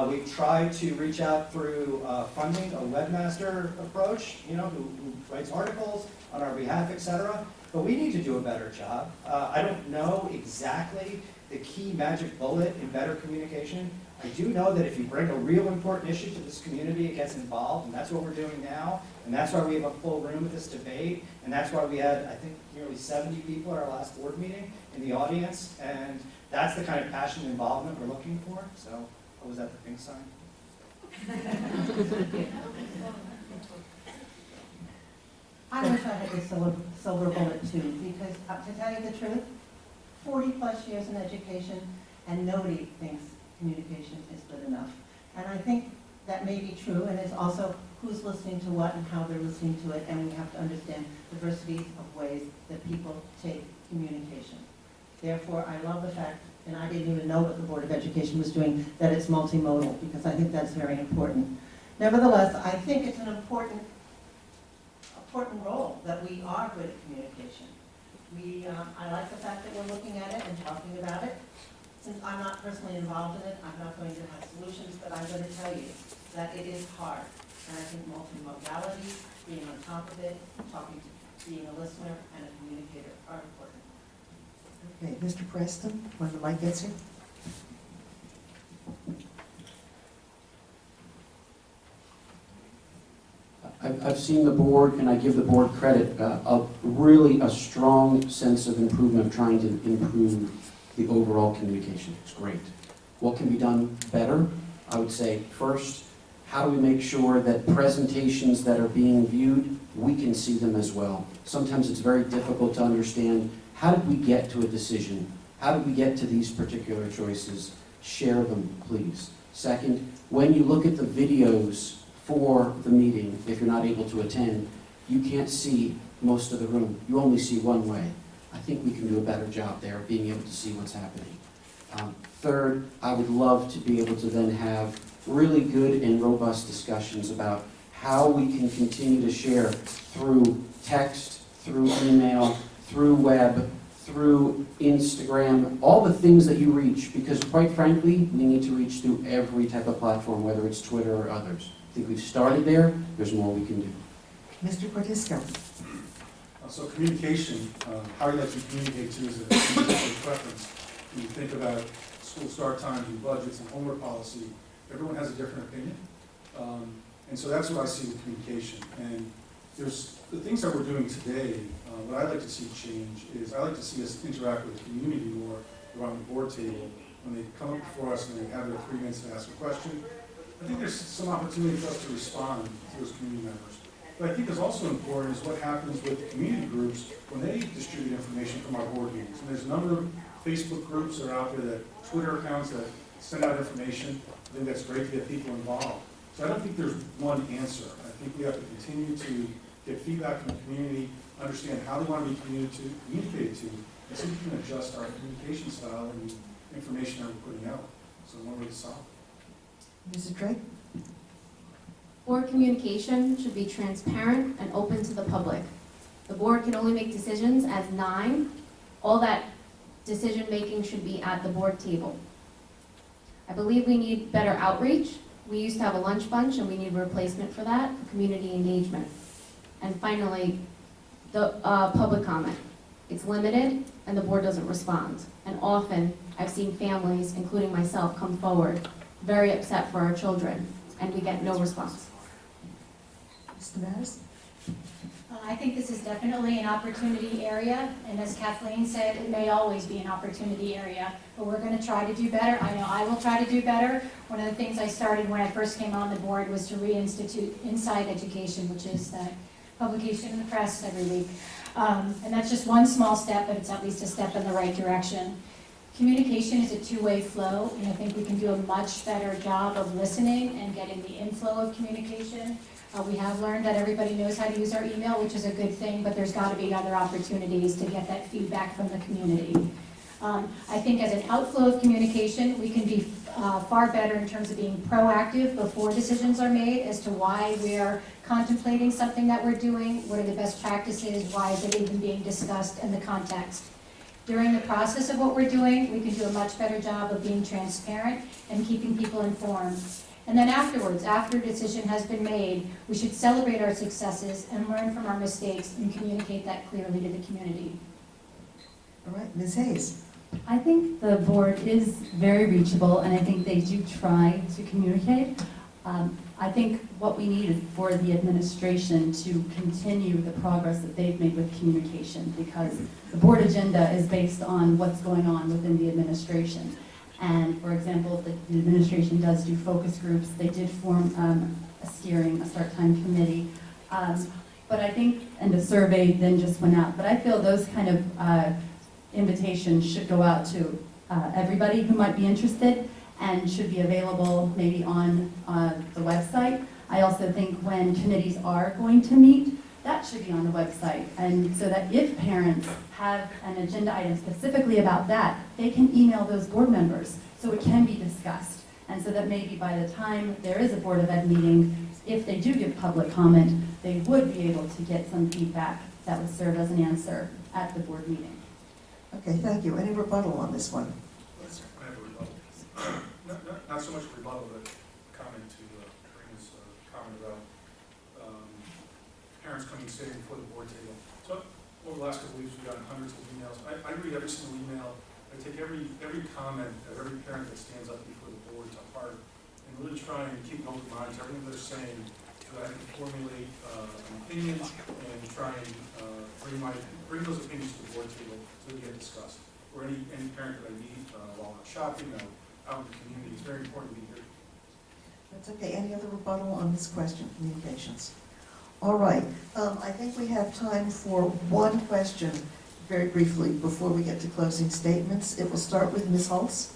We've tried to reach out through funding, a webmaster approach, who writes articles on our behalf, etc. But we need to do a better job. I don't know exactly the key magic bullet in better communication. I do know that if you bring a real important issue to this community, it gets involved, and that's what we're doing now, and that's why we have a full room at this debate, and that's why we had, I think, nearly 70 people at our last board meeting in the audience, and that's the kind of passion and involvement we're looking for. So Oh, was that the pink sign? I wish I had the silver bullet too, because to tell you the truth, 40-plus years in education, and nobody thinks communication is good enough. And I think that may be true, and it's also who's listening to what and how they're listening to it, and we have to understand diversities of ways that people take communication. Therefore, I love the fact, and I didn't even know what the Board of Education was doing, that it's multimodal, because I think that's very important. Nevertheless, I think it's an important role that we are good at communication. I like the fact that we're looking at it and talking about it. Since I'm not personally involved in it, I'm not going to have solutions, but I'm going to tell you that it is hard. And I think multimodality, being on top of it, being a listener and a communicator are important. Okay, Mr. Preston, when the mic gets here. I've seen the board, and I give the board credit, really a strong sense of improvement, of trying to improve the overall communication. It's great. What can be done better? I would say, first, how do we make sure that presentations that are being viewed, we can see them as well? Sometimes it's very difficult to understand, how did we get to a decision? How did we get to these particular choices? Share them, please. Second, when you look at the videos for the meeting, if you're not able to attend, you can't see most of the room. You only see one way. I think we can do a better job there of being able to see what's happening. Third, I would love to be able to then have really good and robust discussions about how we can continue to share through text, through email, through web, through Instagram, all the things that you reach, because quite frankly, we need to reach through every type of platform, whether it's Twitter or others. I think we've started there. There's more we can do. Mr. Cortisco. So communication, how you like to communicate to is a individual preference. When you think about school start times and budgets and homework policy, everyone has a different opinion. And so that's what I see with communication. And there's the things that we're doing today, what I like to see change is I like to see us interact with the community more around the board table. When they come up before us and they have their 3 minutes to ask a question, I think there's some opportunity for us to respond to those community members. But I think it's also important is what happens with community groups when they distribute information from our board meetings. And there's a number of Facebook groups that are out there, that Twitter accounts that send out information. I think that's great to get people involved. So I don't think there's one answer. I think we have to continue to get feedback from the community, understand how they want to be communicated to, and so we can adjust our communication style and the information that we're putting out. So one way to solve it. Mrs. Drake? Board communication should be transparent and open to the public. The board can only make decisions as 9. All that decision-making should be at the board table. I believe we need better outreach. We used to have a lunch bunch, and we need a replacement for that, for community engagement. And finally, the public comment. It's limited, and the board doesn't respond. And often, I've seen families, including myself, come forward very upset for our children, and we get no response. Mr. Mattis? I think this is definitely an opportunity area, and as Kathleen said, it may always be an opportunity area, but we're going to try to do better. I know I will try to do better. One of the things I started when I first came on the board was to reinstitute Inside Education, which is the publication in the press every week. And that's just one small step, but it's at least a step in the right direction. Communication is a two-way flow, and I think we can do a much better job of listening and getting the inflow of communication. We have learned that everybody knows how to use our email, which is a good thing, but there's got to be other opportunities to get that feedback from the community. I think as an outflow of communication, we can be far better in terms of being proactive before decisions are made as to why we're contemplating something that we're doing, what are the best practices, why is it even being discussed, in the context. During the process of what we're doing, we can do a much better job of being transparent and keeping people informed. And then afterwards, after a decision has been made, we should celebrate our successes and learn from our mistakes and communicate that clearly to the community. All right, Ms. Hayes? I think the board is very reachable, and I think they do try to communicate. I think what we need is for the administration to continue the progress that they've made with communication, because the board agenda is based on what's going on within the administration. And for example, the administration does do focus groups. They did form a start time committee. But I think, and the survey then just went out, but I feel those kind of invitations should go out to everybody who might be interested and should be available maybe on the website. I also think when committees are going to meet, that should be on the website. And so that if parents have an agenda item specifically about that, they can email those board members so it can be discussed. And so that maybe by the time there is a Board of Ed meeting, if they do give public comment, they would be able to get some feedback that would serve as an answer at the board meeting. Okay, thank you. Any rebuttal on this one? Yes, sir. I have a rebuttal. Not so much rebuttal, but comment to Karina's comment about parents coming and sitting before the board table. So over the last couple of weeks, we've gotten hundreds of emails. I read every single email. I take every comment of every parent that stands up before the board to heart and really try and keep an open mind to everything they're saying so that I can formulate an opinion and try and bring those opinions to the board table so they get discussed. Or any parent that I meet while I'm shopping or out in the community, it's very important to be here. That's okay. Any other rebuttal on this question, communications? All right. I think we have time for one question, very briefly, before we get to closing statements. It will start with Ms. Hulse.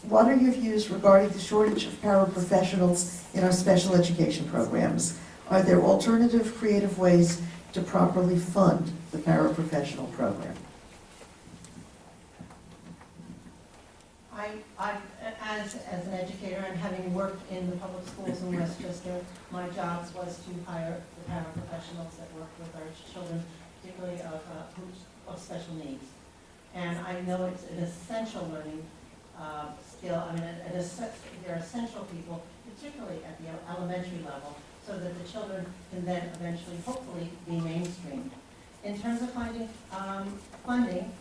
What are your views regarding the shortage of paraprofessionals in our special education programs? Are there alternative, creative ways to properly fund the paraprofessional program? As an educator and having worked in the public schools in Westchester, my job was to hire the paraprofessionals that work with our children, particularly of special needs. And I know it's an essential learning skill. I mean, they're essential people, particularly at the elementary level, so that the children can then eventually, hopefully, be mainstreamed. In terms of finding funding,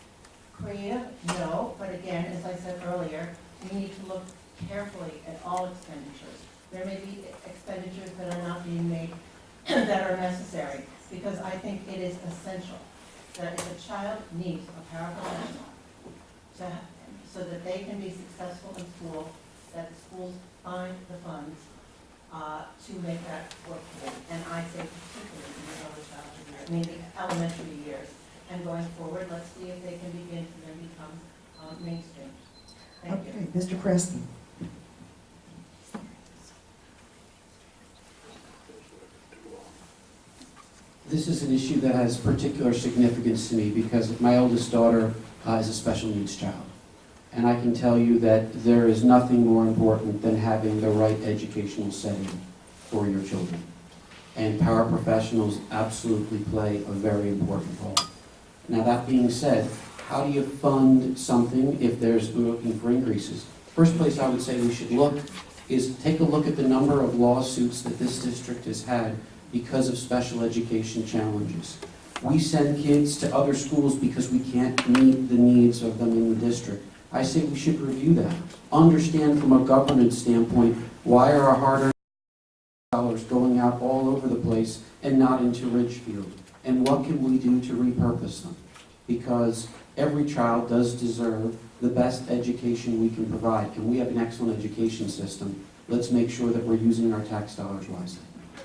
creative, no, but again, as I said earlier, we need to look carefully at all expenditures. There may be expenditures that are not being made that are necessary, because I think it is essential that if a child needs a paraprofessional so that they can be successful in school, that schools find the funds to make that work for them. And I say particularly in the early childhood years, I mean the elementary years. And going forward, let's see if they can begin to then become mainstream. Thank you. Okay, Mr. Preston. This is an issue that has particular significance to me because my oldest daughter is a special needs child. And I can tell you that there is nothing more important than having the right educational setting for your children. And paraprofessionals absolutely play a very important role. Now that being said, how do you fund something if we're looking for increases? First place I would say we should look is take a look at the number of lawsuits that this district has had because of special education challenges. We send kids to other schools because we can't meet the needs of them in the district. I say we should review that. Understand from a governance standpoint, why are our hard-earned dollars going out all over the place and not into Ridgefield? And what can we do to repurpose them? Because every child does deserve the best education we can provide, and we have an excellent education system. Let's make sure that we're using our tax dollars wisely.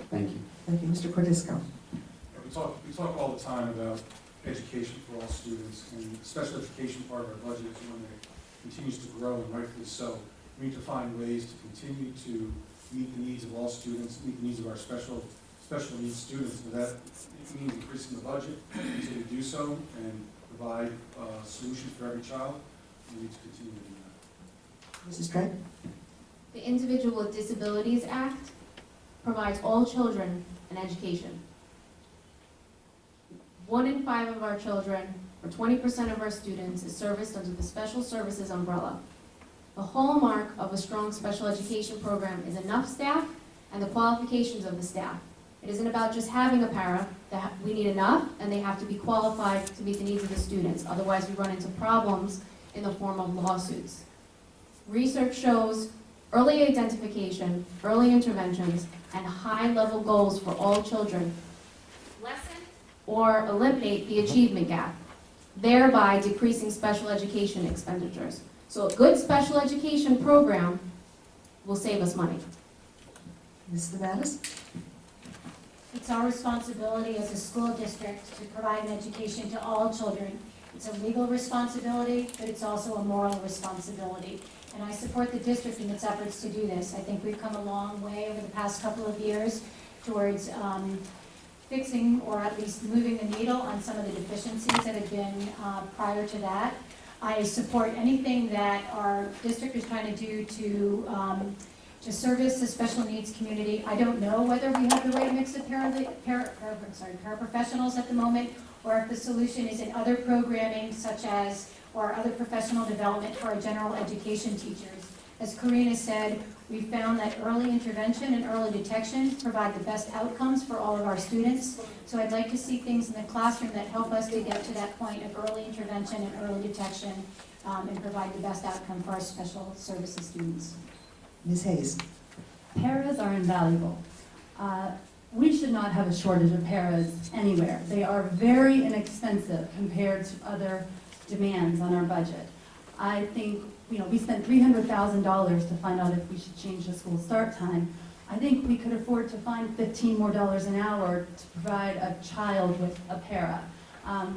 Thank you. Thank you. Mr. Cordisco. We talk all the time about education for all students, and the special education part of our budget is one that continues to grow, and rightfully so. We need to find ways to continue to meet the needs of all students, meet the needs of our special needs students, and that means increasing the budget. So we do so and provide solutions for every child. We need to continue to do that. Mrs. Drake? The Individual with Disabilities Act provides all children an education. 1 in 5 of our children, or 20% of our students, is serviced under the Special Services umbrella. The hallmark of a strong special education program is enough staff and the qualifications of the staff. It isn't about just having a para. We need enough, and they have to be qualified to meet the needs of the students. Otherwise, we run into problems in the form of lawsuits. Research shows early identification, early interventions, and high-level goals for all children lessen or eliminate the achievement gap, thereby decreasing special education expenditures. So a good special education program will save us money. Ms. Mattis? It's our responsibility as a school district to provide an education to all children. It's a legal responsibility, but it's also a moral responsibility. And I support the district in its efforts to do this. I think we've come a long way over the past couple of years towards fixing or at least moving the needle on some of the deficiencies that have been prior to that. I support anything that our district is trying to do to service the special needs community. I don't know whether we have the right mix of paraprofessionals at the moment, or if the solution is in other programming such as, or other professional development for our general education teachers. As Karina said, we found that early intervention and early detection provide the best outcomes for all of our students. So I'd like to see things in the classroom that help us to get to that point of early intervention and early detection and provide the best outcome for our special services students. Ms. Hayes? Paras are invaluable. We should not have a shortage of paras anywhere. They are very inexpensive compared to other demands on our budget. I think, we spent $300,000 to find out if we should change the school start time. I think we could afford to find $15 more an hour to provide a child with a para.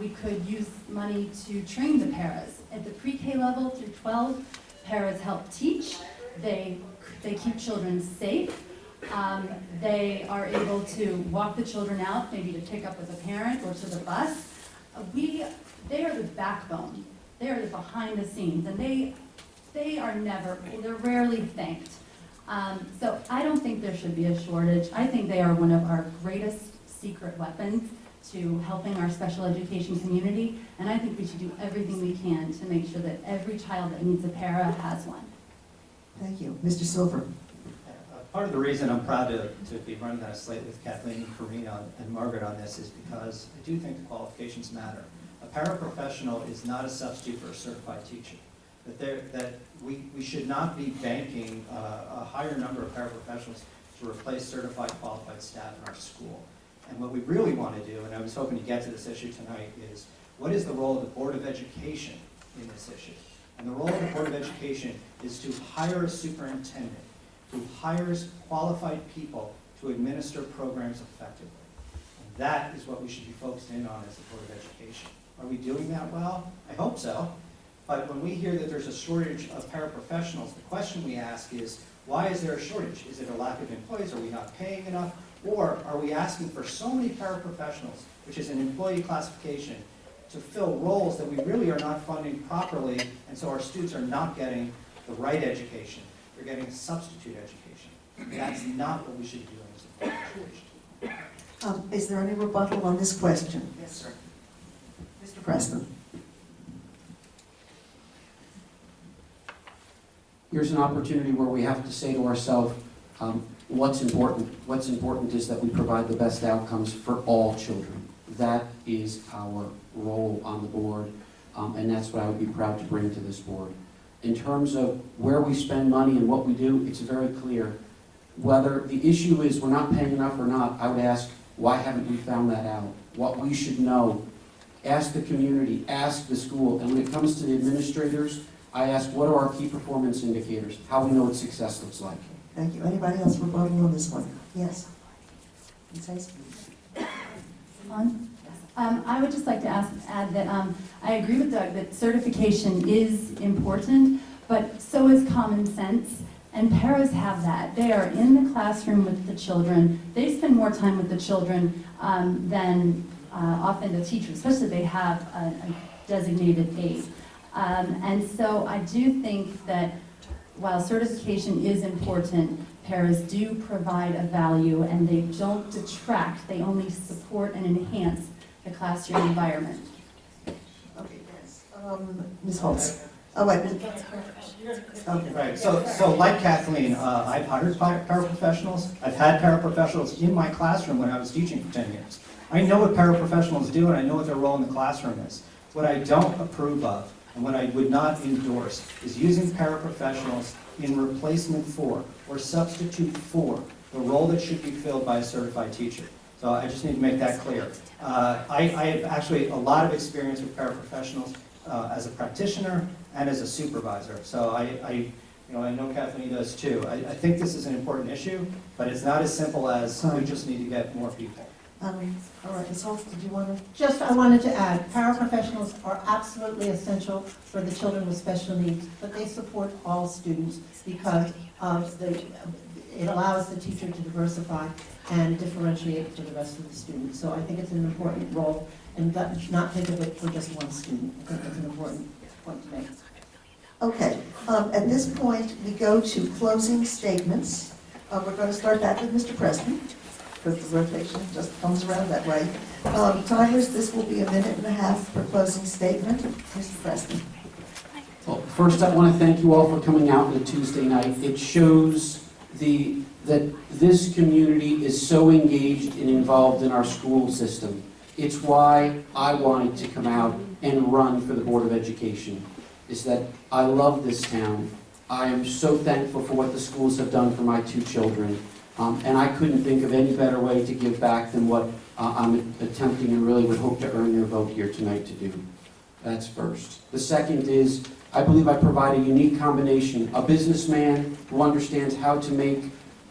We could use money to train the paras. At the pre-K level through 12, paras help teach. They keep children safe. They are able to walk the children out, maybe to pick up with a parent or to the bus. They are the backbone. They are the behind the scenes, and they're rarely thanked. So I don't think there should be a shortage. I think they are one of our greatest secret weapons to helping our special education community, and I think we should do everything we can to make sure that every child that needs a para has one. Thank you. Mr. Silver? Part of the reason I'm proud to be running on a slate with Kathleen and Karina and Margaret on this is because I do think the qualifications matter. A paraprofessional is not a substitute for a certified teacher. That we should not be banking a higher number of paraprofessionals to replace certified qualified staff in our school. And what we really want to do, and I was hoping to get to this issue tonight, is what is the role of the Board of Education in this issue? And the role of the Board of Education is to hire a superintendent who hires qualified people to administer programs effectively. And that is what we should be focused in on as the Board of Education. Are we doing that well? I hope so. But when we hear that there's a shortage of paraprofessionals, the question we ask is, why is there a shortage? Is it a lack of employees? Are we not paying enough? Or are we asking for so many paraprofessionals, which is an employee classification, to fill roles that we really are not funding properly, and so our students are not getting the right education. They're getting a substitute education. That's not what we should be doing as a Board of Education. Is there any rebuttal on this question? Yes, sir. Mr. Preston? Here's an opportunity where we have to say to ourselves, what's important? What's important is that we provide the best outcomes for all children. That is our role on the board, and that's what I would be proud to bring to this board. In terms of where we spend money and what we do, it's very clear. Whether the issue is we're not paying enough or not, I would ask, why haven't we found that out? What we should know, ask the community, ask the school, and when it comes to the administrators, I ask, what are our key performance indicators? How we know what success looks like. Thank you. Anybody else rebuttal on this one? Yes. Ms. Hayes? I would just like to add that I agree with Doug that certification is important, but so is common sense. And paras have that. They are in the classroom with the children. They spend more time with the children than often the teachers, especially if they have a designated aide. And so I do think that while certification is important, paras do provide a value and they don't detract, they only support and enhance the classroom environment. Okay, yes. Ms. Holtz? Oh, wait. Okay. Right, so like Kathleen, I've hired paraprofessionals. I've had paraprofessionals in my classroom when I was teaching for 10 years. I know what paraprofessionals do and I know what their role in the classroom is. What I don't approve of and what I would not endorse is using paraprofessionals in replacement for or substitute for the role that should be filled by a certified teacher. So I just need to make that clear. I have actually a lot of experience with paraprofessionals. as a practitioner and as a supervisor. So I know Kathleen does too. I think this is an important issue, but it's not as simple as we just need to get more people. All right, Ms. Holtz, did you want to? Just, I wanted to add, paraprofessionals are absolutely essential for the children with special needs, but they support all students because of it allows the teacher to diversify and differentiate for the rest of the students. So I think it's an important role, and not think of it for just one student. I think that's an important point to make. Okay, at this point, we go to closing statements. We're going to start back with Mr. Preston, because the rotation just comes around that way. Timers, this will be 1.5 minutes for closing statement. Mr. Preston. Well, first, I want to thank you all for coming out on a Tuesday night. It shows that this community is so engaged and involved in our school system. It's why I wanted to come out and run for the Board of Education, is that I love this town. I am so thankful for what the schools have done for my 2 children. And I couldn't think of any better way to give back than what I'm attempting and really would hope to earn your vote here tonight to do. That's first. The second is, I believe I provide a unique combination, a businessman who understands how to make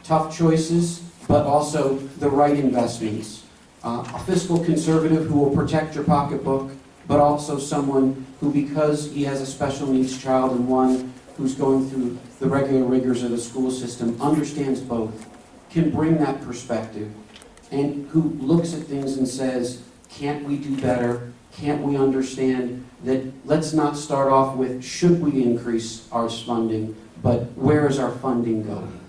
tough choices, but also the right investments. A fiscal conservative who will protect your pocketbook, but also someone who, because he has a special needs child and one who's going through the regular rigors of the school system, understands both, can bring that perspective, and who looks at things and says, can't we do better? Can't we understand that let's not start off with should we increase our funding, but where is our funding going?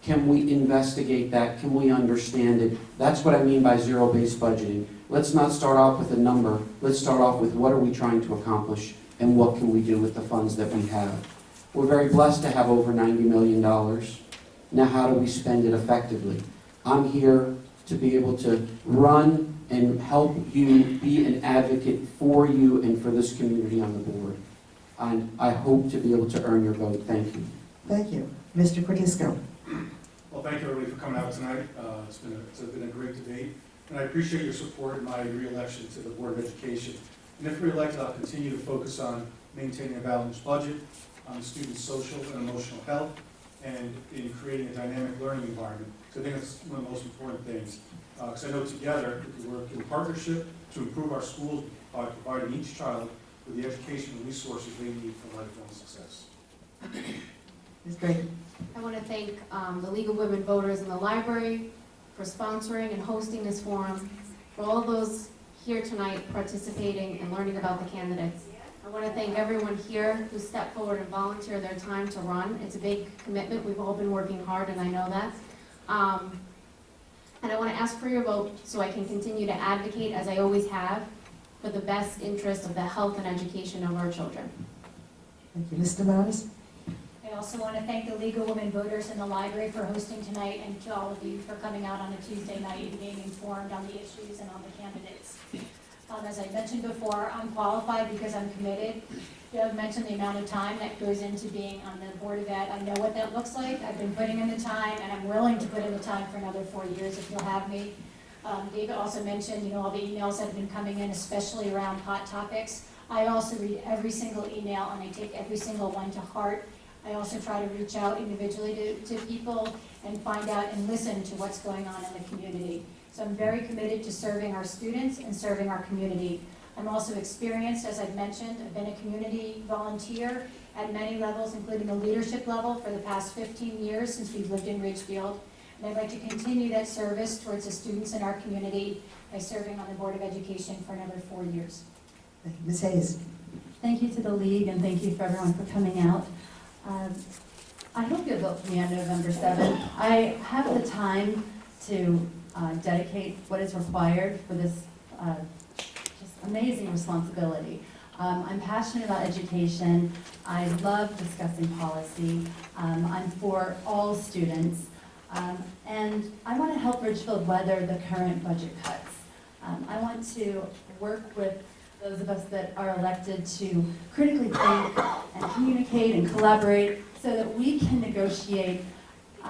Can we investigate that? Can we understand it? That's what I mean by zero-based budgeting. Let's not start off with a number. Let's start off with what are we trying to accomplish and what can we do with the funds that we have. We're very blessed to have over $90 million. Now how do we spend it effectively? I'm here to be able to run and help you be an advocate for you and for this community on the board. And I hope to be able to earn your vote. Thank you. Thank you. Mr. Cordisco. Well, thank you everybody for coming out tonight. It's been a great debate, and I appreciate your support in my re-election to the Board of Education. And if re-elected, I'll continue to focus on maintaining a balanced budget, on students' social and emotional health, and in creating a dynamic learning environment. So I think that's one of the most important things. Because I know together we can work in partnership to improve our schools by providing each child with the educational resources they need for lifelong success. Ms. Brady. I want to thank the League of Women Voters in the library for sponsoring and hosting this forum, for all those here tonight participating and learning about the candidates. I want to thank everyone here who stepped forward and volunteered their time to run. It's a big commitment. We've all been working hard, and I know that. And I want to ask for your vote so I can continue to advocate, as I always have, for the best interest of the health and education of our children. Thank you. Mr. Maris. I also want to thank the League of Women Voters in the library for hosting tonight, and to all of you for coming out on a Tuesday night and being informed on the issues and on the candidates. As I mentioned before, I'm qualified because I'm committed. Doug mentioned the amount of time that goes into being on the Board of Ed. I know what that looks like. I've been putting in the time, and I'm willing to put in the time for another 4 years if you'll have me. David also mentioned, all the emails that have been coming in, especially around hot topics. I also read every single email, and I take every single one to heart. I also try to reach out individually to people and find out and listen to what's going on in the community. So I'm very committed to serving our students and serving our community. I'm also experienced, as I've mentioned. I've been a community volunteer at many levels, including the leadership level, for the past 15 years since we've lived in Ridgefield. And I'd like to continue that service towards the students in our community by serving on the Board of Education for another 4 years. Thank you. Ms. Hayes. Thank you to the League, and thank you for everyone for coming out. I hope you'll vote for me on November 7th. I have the time to dedicate what is required for this just amazing responsibility. I'm passionate about education. I love discussing policy. I'm for all students. And I want to help Ridgefield weather the current budget cuts. I want to work with those of us that are elected to critically think and communicate and collaborate so that we can negotiate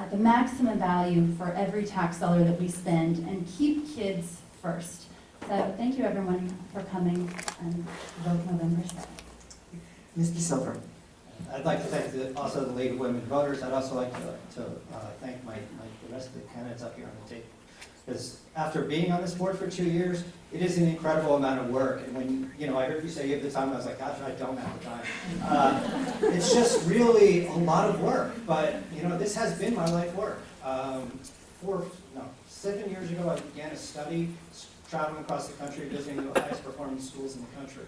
the maximum value for every tax dollar that we spend and keep kids first. So thank you everyone for coming and vote November 7th. Mr. Silver. I'd like to thank also the League of Women Voters. I'd also like to thank the rest of the candidates up here on the table. Because after being on this board for 2 years, it is an incredible amount of work. And when, I heard you say you have the time, I was like, gosh, I don't have the time. It's just really a lot of work. But, this has been my life work. 7 years ago, I began a study traveling across the country, visiting the highest performing schools in the country.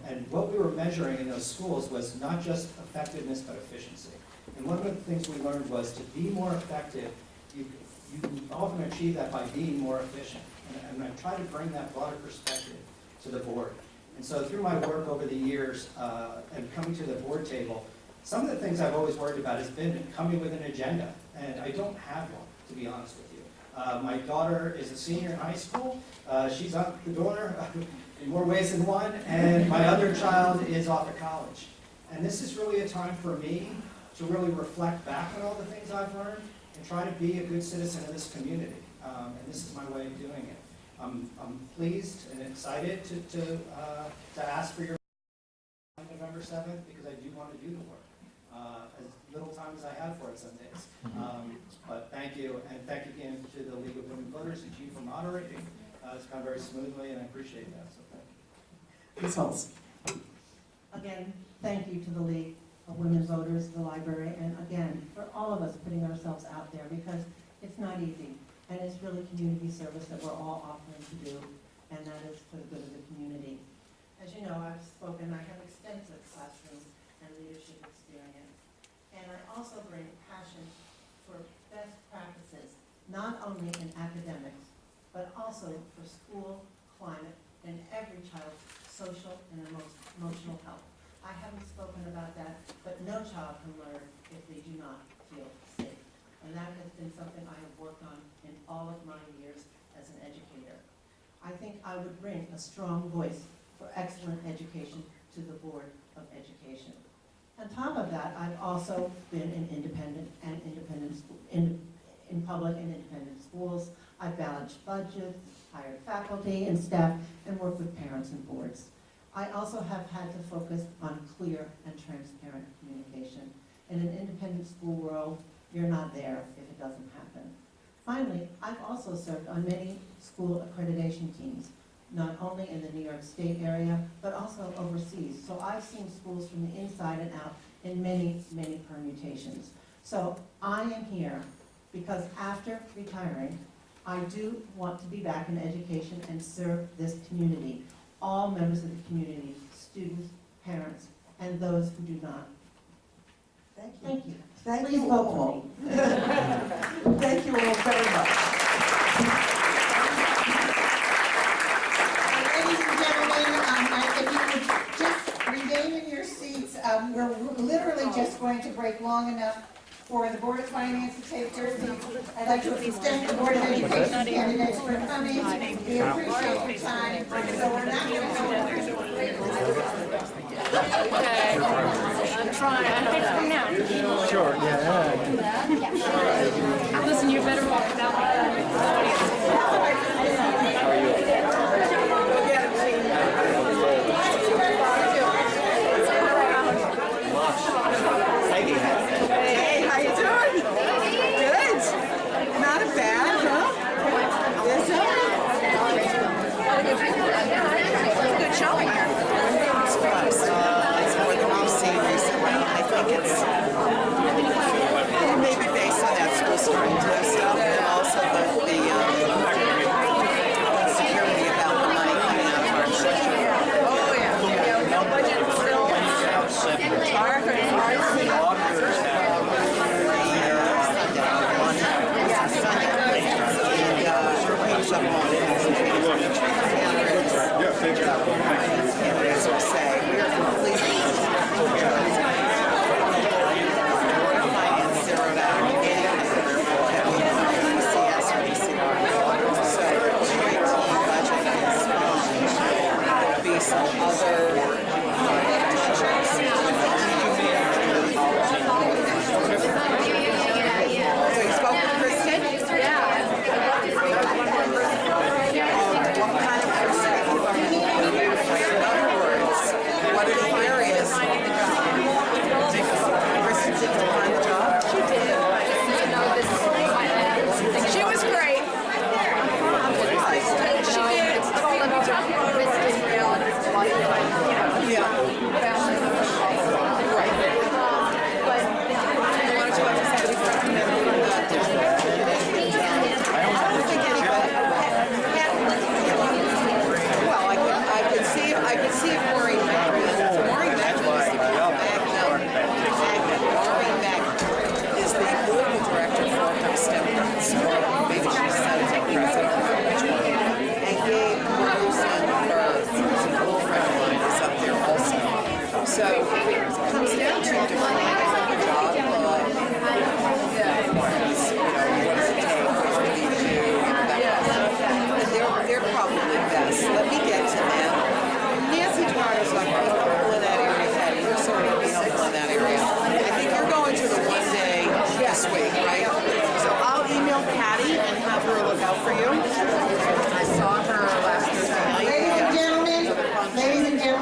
And what we were measuring in those schools was not just effectiveness, but efficiency. And one of the things we learned was to be more effective, you often achieve that by being more efficient. And I try to bring that broader perspective to the board. And so through my work over the years and coming to the board table, some of the things I've always worried about has been coming with an agenda. And I don't have one, to be honest with you. My daughter is a senior in high school. She's out the door in more ways than one. And my other child is off at college. And this is really a time for me to really reflect back on all the things I've learned and try to be a good citizen of this community. And this is my way of doing it. I'm pleased and excited to ask for your on November 7th because I do want to do the work. As little time as I have for it some days. But thank you, and thank you again to the League of Women Voters and you for moderating. It's gone very smoothly, and I appreciate that, so thank you. Ms. Holtz. Again, thank you to the League of Women Voters, the library, and again, for all of us putting ourselves out there because it's not easy. And it's really community service that we're all offering to do, and that is for the good of the community. As you know, I've spoken, I have extensive classroom and leadership experience. And I also bring passion for best practices, not only in academics, but also for school, climate, and every child's social and emotional health. I haven't spoken about that, but no child can learn if they do not feel safe. And that has been something I have worked on in all of my years as an educator. I think I would bring a strong voice for excellent education to the Board of Education. On top of that, I've also been in in public and independent schools. I've balanced budgets, hired faculty and staff, and worked with parents and boards. I also have had to focus on clear and transparent communication. In an independent school world, you're not there if it doesn't happen. Finally, I've also served on many school accreditation teams, not only in the New York State area, but also overseas. So I've seen schools from the inside and out in many, many permutations. So I am here because after retiring, I do want to be back in education and serve this community, all members of the community, students, parents, and those who do not. Thank you. Thank you. Thank Please you vote all. for me. Thank you all very much. Ladies and gentlemen, if you would just remain in your seats, we're literally just going to break long enough for the Board of Finance to take their seats. I'd like to extend the Board of Education candidates for coming. We appreciate your time, so we're not going to go. I'm trying. Sure, yeah. Listen, you better walk that way. Hey, how you doing? Good. Not bad, huh? Yes, good showing here. It's more than we've seen recently. I think it's maybe based on that school starting to stuff and also the insecurity about the money coming out of our system. Oh yeah. No budget still. What are the areas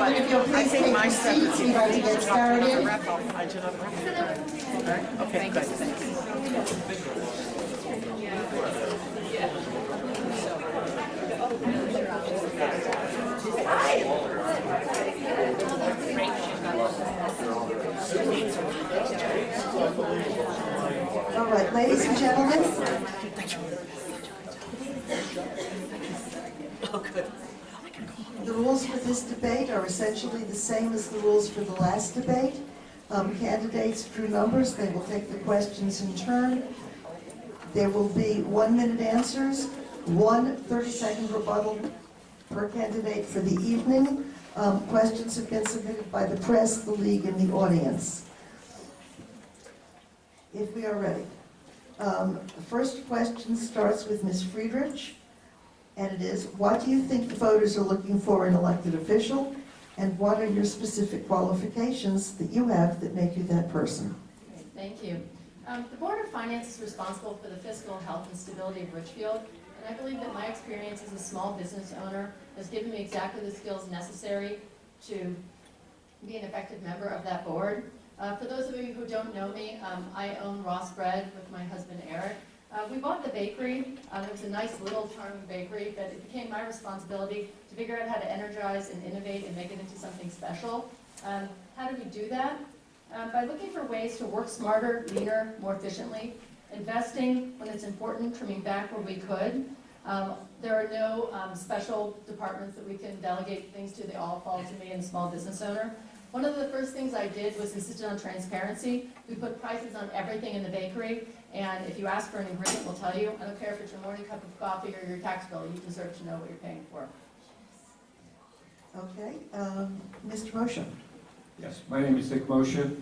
gentlemen, if you'll I please think take my your stuff seats, we'd like to get started. I do not wrap. Okay, good. All right, ladies and gentlemen, the rules for this debate are essentially the same as the rules for the last debate. Candidates drew numbers, they will take the questions in turn. There will be 1-minute answers, 1 30-second rebuttal per candidate for the evening. Questions have been submitted by the press, the league, and the audience. If we are ready. The first question starts with Ms. Friedrich, and it is, what do you think the voters are looking for in an elected official, and what are your specific qualifications that you have that make you that person? Great, thank you. The Board of Finance is responsible for the fiscal health and stability of Ridgefield, and I believe that my experience as a small business owner has given me exactly the skills necessary to be an effective member of that board. For those of you who don't know me, I own Ross Bread with my husband Eric. We bought the bakery. It was a nice little charming bakery, but it became my responsibility to figure out how to energize and innovate and make it into something special. How do we do that? By looking for ways to work smarter, leaner, more efficiently, investing when it's important, trimming back where we could. There are no special departments that we can delegate things to. They all fall to me and the small business owner. One of the first things I did was insisted on transparency. We put prices on everything in the bakery, and if you ask for an ingredient, we'll tell you. I don't care if it's your morning cup of coffee or your tax bill, you deserve to know what you're paying for. Okay, Mr. Moshe. Yes, my name is Dick Moshe.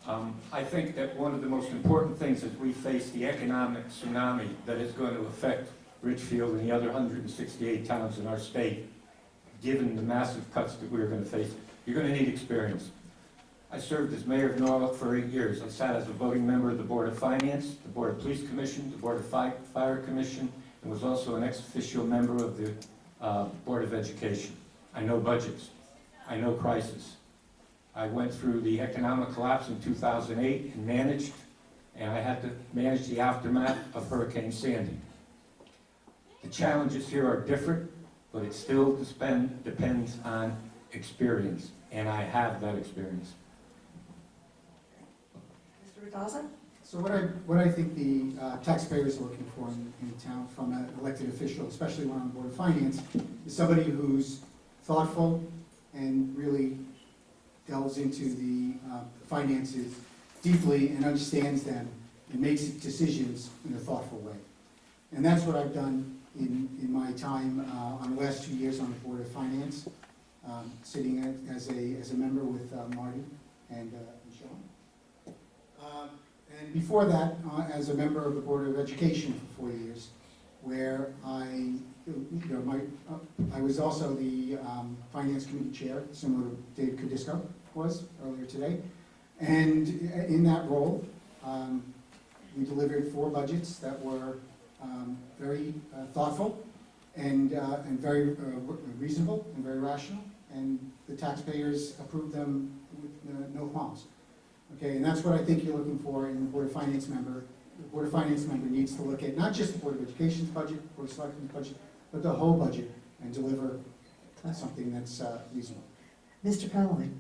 I think that one of the most important things as we face the economic tsunami that is going to affect Ridgefield and the other 168 towns in our state, given the massive cuts that we're going to face, you're going to need experience. I served as mayor of Norwalk for 8 years. I sat as a voting member of the Board of Finance, the Board of Police Commission, the Board of Fire Commission, and was also an ex officio member of the Board of Education. I know budgets. I know crisis. I went through the economic collapse in 2008 and managed, and I had to manage the aftermath of Hurricane Sandy. The challenges here are different, but it still depends on experience, and I have that experience. Mr. Radaza? So what I think the taxpayers are looking for in town from an elected official, especially one on the Board of Finance, is somebody who's thoughtful and really delves into the finances deeply and understands them and makes decisions in a thoughtful way. And that's what I've done in my time on the last 2 years on the Board of Finance, sitting as a member with Marty and Sean. And before that, as a member of the Board of Education for 4 years, where I was also the Finance Committee Chair, similar to Dave Cadisco was earlier today. And in that role, we delivered 4 budgets that were very thoughtful and very reasonable and very rational, and the taxpayers approved them with no qualms. Okay, and that's what I think you're looking for in the Board of Finance member. The Board of Finance member needs to look at not just the Board of Education's budget, Board of Selectmen's budget, but the whole budget and deliver something that's reasonable. Mr. Connolly.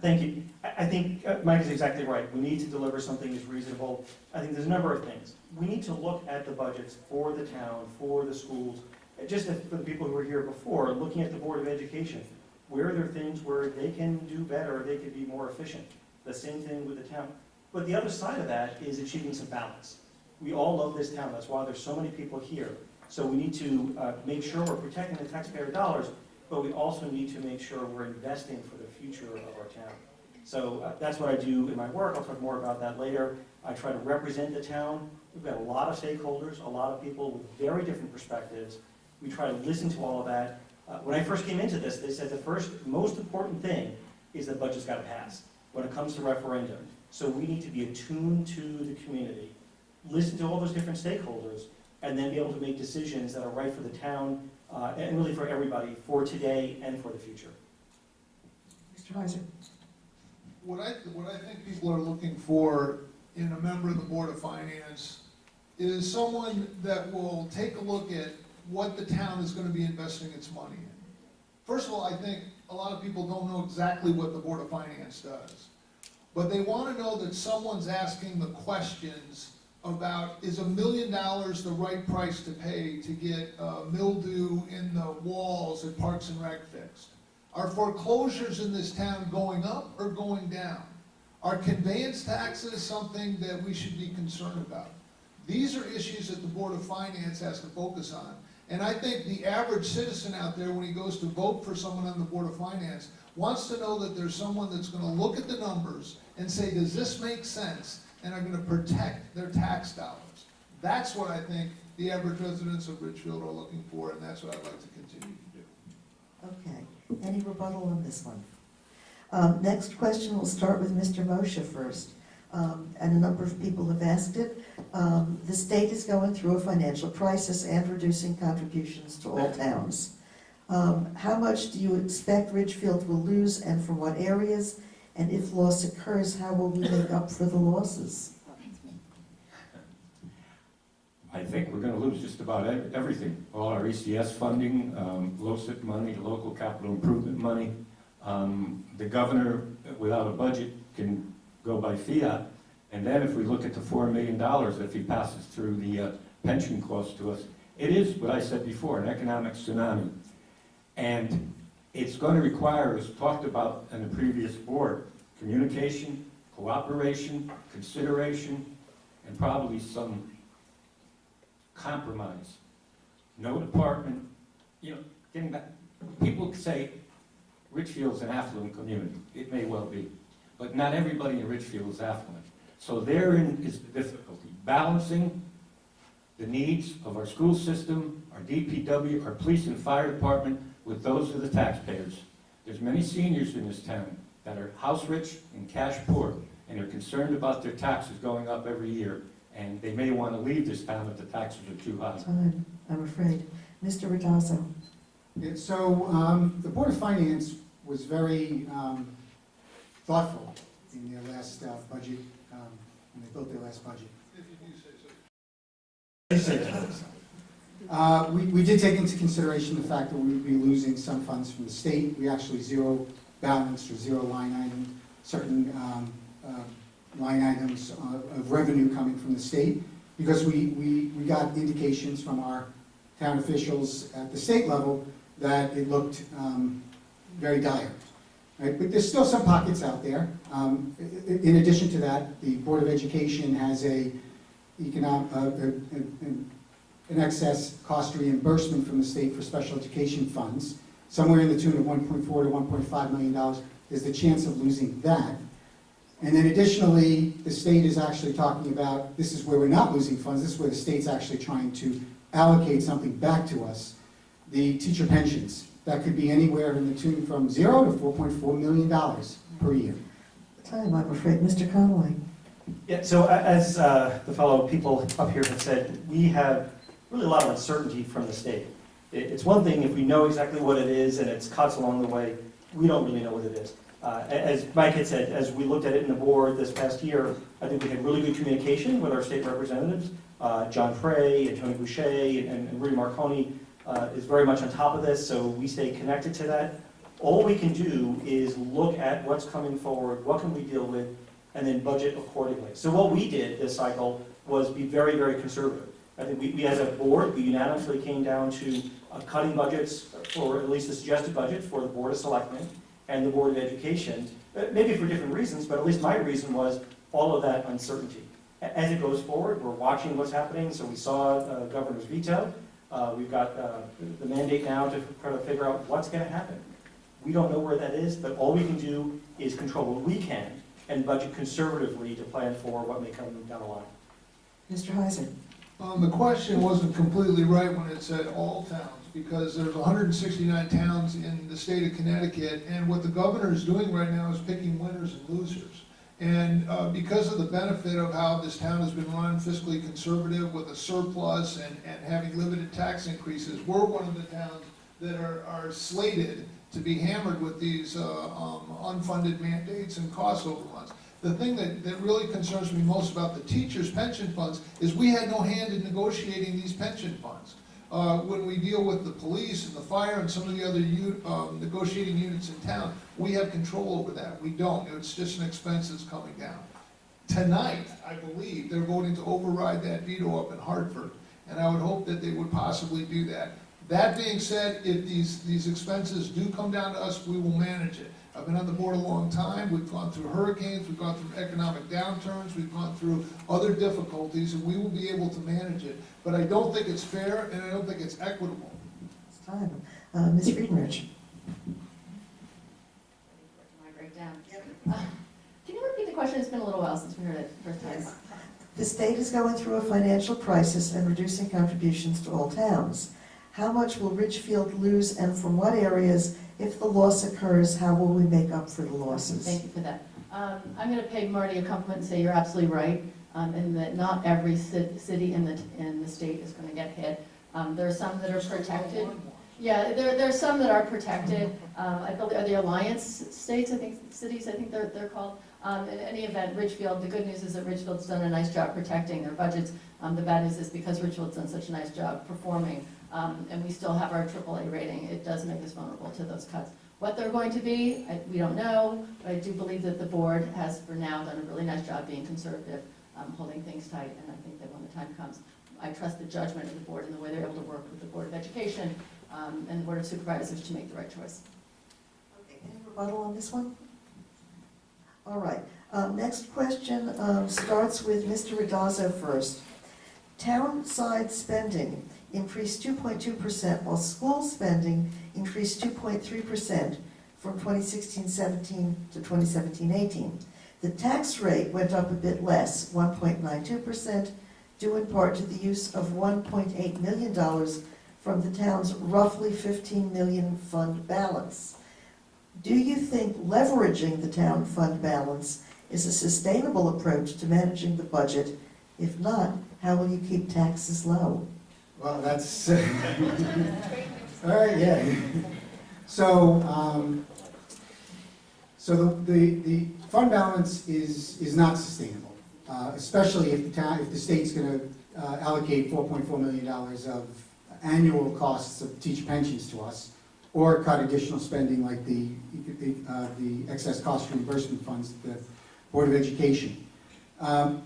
Thank you. I think Mike is exactly right. We need to deliver something that's reasonable. I think there's a number of things. We need to look at the budgets for the town, for the schools, just for the people who were here before, looking at the Board of Education. Where are there things where they can do better, they could be more efficient? The same thing with the town. But the other side of that is achieving some balance. We all love this town. That's why there's so many people here. So we need to make sure we're protecting the taxpayer dollars, but we also need to make sure we're investing for the future of our town. So that's what I do in my work. I'll talk more about that later. I try to represent the town. We've got a lot of stakeholders, a lot of people with very different perspectives. We try to listen to all of that. When I first came into this, they said the first most important thing is the budget's got to pass when it comes to referendum. So we need to be attuned to the community, listen to all those different stakeholders, and then be able to make decisions that are right for the town and really for everybody, for today and for the future. Mr. Heiser? What I think people are looking for in a member of the Board of Finance is someone that will take a look at what the town is going to be investing its money in. First of all, I think a lot of people don't know exactly what the Board of Finance does. But they want to know that someone's asking the questions about, is $1 million the right price to pay to get mildew in the walls at Parks and Rec fixed? Are foreclosures in this town going up or going down? Are conveyance taxes something that we should be concerned about? These are issues that the Board of Finance has to focus on. And I think the average citizen out there, when he goes to vote for someone on the Board of Finance, wants to know that there's someone that's going to look at the numbers and say, does this make sense? And are going to protect their tax dollars. That's what I think the average residents of Ridgefield are looking for, and that's what I'd like to continue to do. Okay, any rebuttal on this one? Next question, we'll start with Mr. Moshe first. And a number of people have asked it. The state is going through a financial crisis and reducing contributions to all towns. How much do you expect Ridgefield will lose and from what areas? And if loss occurs, how will we make up for the losses? I think we're going to lose just about everything. All our ECS funding, LoCIP money, local capital improvement money. The governor, without a budget, can go by fiat. And then if we look at the $4 million, if he passes through the pension cost to us, it is what I said before, an economic tsunami. And it's going to require, as talked about in the previous board, communication, cooperation, consideration, and probably some compromise. No department, getting back, people say Ridgefield's an affluent community. It may well be. But not everybody in Ridgefield is affluent. So therein is the difficulty, balancing the needs of our school system, our DPW, our police and fire department with those of the taxpayers. There's many seniors in this town that are house rich and cash poor, and are concerned about their taxes going up every year, and they may want to leave this town if the taxes are too high. Time, I'm afraid. Mr. Ritazo? Yeah, so the Board of Finance was very thoughtful in their last budget, when they built their last budget. If you do say so. We did take into consideration the fact that we would be losing some funds from the state. We actually zero balanced or zero line item certain line items of revenue coming from the state, because we got indications from our town officials at the state level that it looked very dire. Right? But there's still some pockets out there. In addition to that, the Board of Education has an excess cost reimbursement from the state for special education funds, somewhere in the tune of $1.4 to $1.5 million. There's the chance of losing that. And then additionally, the state is actually talking about, this is where we're not losing funds, this is where the state's actually trying to allocate something back to us, the teacher pensions. That could be anywhere in the tune from $0 to $4.4 million per year. Time, I'm afraid. Mr. Conway? Yeah, so as the fellow people up here have said, we have really a lot of uncertainty from the state. It's one thing if we know exactly what it is and it's cuts along the way, we don't really know what it is. As Mike had said, as we looked at it in the board this past year, I think we had really good communication with our state representatives. John Frey and Tony Boucher and Rudy Marconi is very much on top of this, so we stay connected to that. All we can do is look at what's coming forward, what can we deal with, and then budget accordingly. So what we did this cycle was be very, very conservative. I think we as a board, we unanimously came down to cutting budgets, or at least the suggested budget for the Board of Selectmen and the Board of Education, maybe for different reasons, but at least my reason was all of that uncertainty. As it goes forward, we're watching what's happening, so we saw Governor's veto. We've got the mandate now to try to figure out what's going to happen. We don't know where that is, but all we can do is control what we can and budget conservatively to plan for what may come down the line. Mr. Heiser? The question wasn't completely right when it said all towns, because there's 169 towns in the state of Connecticut, and what the governor is doing right now is picking winners and losers. And because of the benefit of how this town has been run fiscally conservative with a surplus and having limited tax increases, we're one of the towns that are slated to be hammered with these unfunded mandates and cost overruns. The thing that really concerns me most about the teachers' pension funds is we had no hand in negotiating these pension funds. When we deal with the police and the fire and some of the other negotiating units in town, we have control over that. We don't. It's just an expense that's coming down. Tonight, I believe, they're voting to override that veto up in Hartford, and I would hope that they would possibly do that. That being said, if these expenses do come down to us, we will manage it. I've been on the board a long time. We've gone through hurricanes, we've gone through economic downturns, we've gone through other difficulties, and we will be able to manage it. But I don't think it's fair, and I don't think it's equitable. It's time. Ms. Friedenrich. My breakdown. Can you repeat the question? It's been a little while since we heard it the first time. Yes. The state is going through a financial crisis and reducing contributions to all towns. How much will Ridgefield lose, and from what areas? If the loss occurs, how will we make up for the losses? Thank you for that. I'm going to pay Marty a compliment and say you're absolutely right, and that not every city in the state is going to get hit. There are some that are protected. Yeah, there are some that are protected. I believe are the alliance states, I think, cities, I think they're called. In any event, Ridgefield, the good news is that Ridgefield's done a nice job protecting their budgets. The bad news is because Ridgefield's done such a nice job performing, and we still have our AAA rating, it does make us vulnerable to those cuts. What they're going to be, we don't know, but I do believe that the board has, for now, done a really nice job being conservative, holding things tight, and I think that when the time comes, I trust the judgment of the board and the way they're able to work with the Board of Education and the Board of Supervisors to make the right choice. Okay, any rebuttal on this one? All right. Next question starts with Mr. Radazzo first. Town side spending increased 2.2%, while school spending increased 2.3% from 2016-17 to 2017-18. The tax rate went up a bit less, 1.92%, due in part to the use of $1.8 million from the town's roughly $15 million fund balance. Do you think leveraging the town fund balance is a sustainable approach to managing the budget? If not, how will you keep taxes low? Well, that's, all right, yeah. So, the fund balance is not sustainable, especially if the state's going to allocate $4.4 million of annual costs of teacher pensions to us, or cut additional spending like the excess cost reimbursement funds at the Board of Education.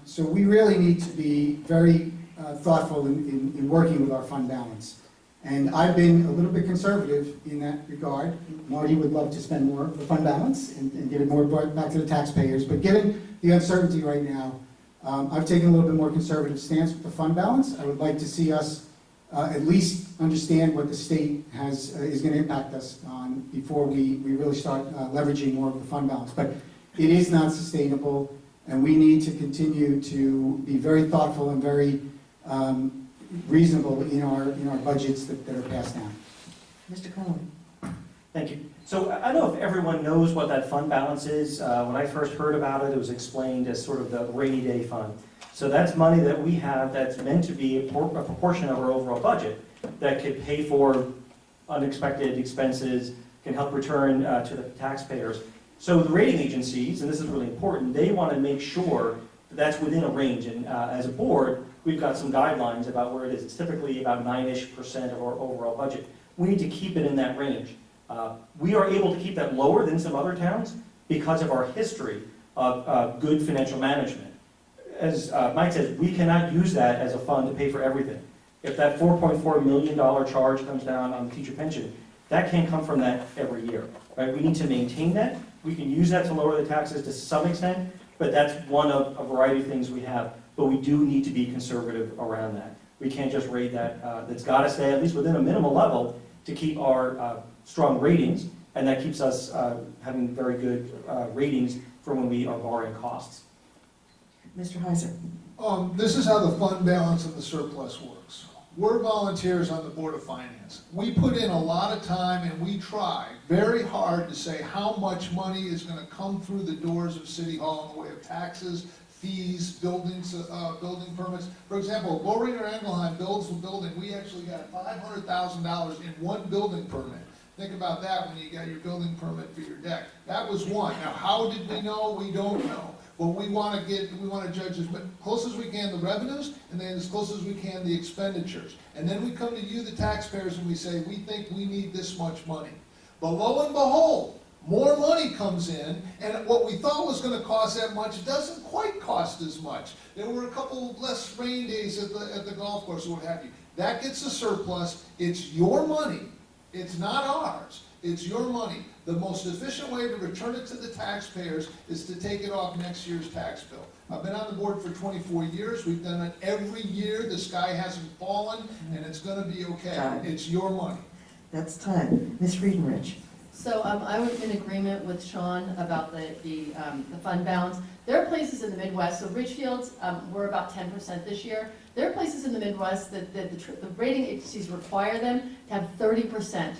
So we really need to be very thoughtful in working with our fund balance. And I've been a little bit conservative in that regard. Marty would love to spend more of the fund balance and give it more back to the taxpayers. But given the uncertainty right now, I've taken a little bit more conservative stance with the fund balance. I would like to see us at least understand what the state is going to impact us on before we really start leveraging more of the fund balance. But it is not sustainable, and we need to continue to be very thoughtful and very reasonable in our budgets that are passed down. Mr. Conley. Thank you. So I don't know if everyone knows what that fund balance is. When I first heard about it, it was explained as sort of the rainy day fund. So that's money that we have that's meant to be a proportion of our overall budget that could pay for unexpected expenses, can help return to the taxpayers. So the rating agencies, and this is really important, they want to make sure that that's within a range. And as a board, we've got some guidelines about where it is. It's typically about 9-ish% of our overall budget. We need to keep it in that range. We are able to keep that lower than some other towns because of our history of good financial management. As Mike says, we cannot use that as a fund to pay for everything. If that $4.4 million charge comes down on the teacher pension, that can't come from that every year. Right? We need to maintain that. We can use that to lower the taxes to some extent, but that's one of a variety of things we have. But we do need to be conservative around that. We can't just rate that. That's got to stay at least within a minimal level to keep our strong ratings, and that keeps us having very good ratings for when we are borrowing costs. Mr. Heiser. This is how the fund balance and the surplus works. We're volunteers on the Board of Finance. We put in a lot of time and we try very hard to say how much money is going to come through the doors of City Hall in the way of taxes, fees, building permits. For example, Lorraine or Engelheim builds a building. We actually got $500,000 in one building permit Think about that when you got your building permit for your deck. That was one. Now, how did we know? We don't know. But we want to judge as close as we can the revenues, and then as close as we can the expenditures. And then we come to you, the taxpayers, and we say, we think we need this much money. But lo and behold, more money comes in, and what we thought was going to cost that much doesn't quite cost as much. There were a couple less rain days at the golf course or what have you. That gets a surplus. It's your money. It's not ours. It's your money. The most efficient way to return it to the taxpayers is to take it off next year's tax bill. I've been on the board for 24 years. We've done it every year. The sky hasn't fallen, and it's going to be okay. Time. It's your money. That's time. Ms. Friedenrich. So I was in agreement with Sean about the fund balance. There are places in the Midwest, so Ridgefield's, we're about 10% this year. There are places in the Midwest that the rating agencies require them to have 30%,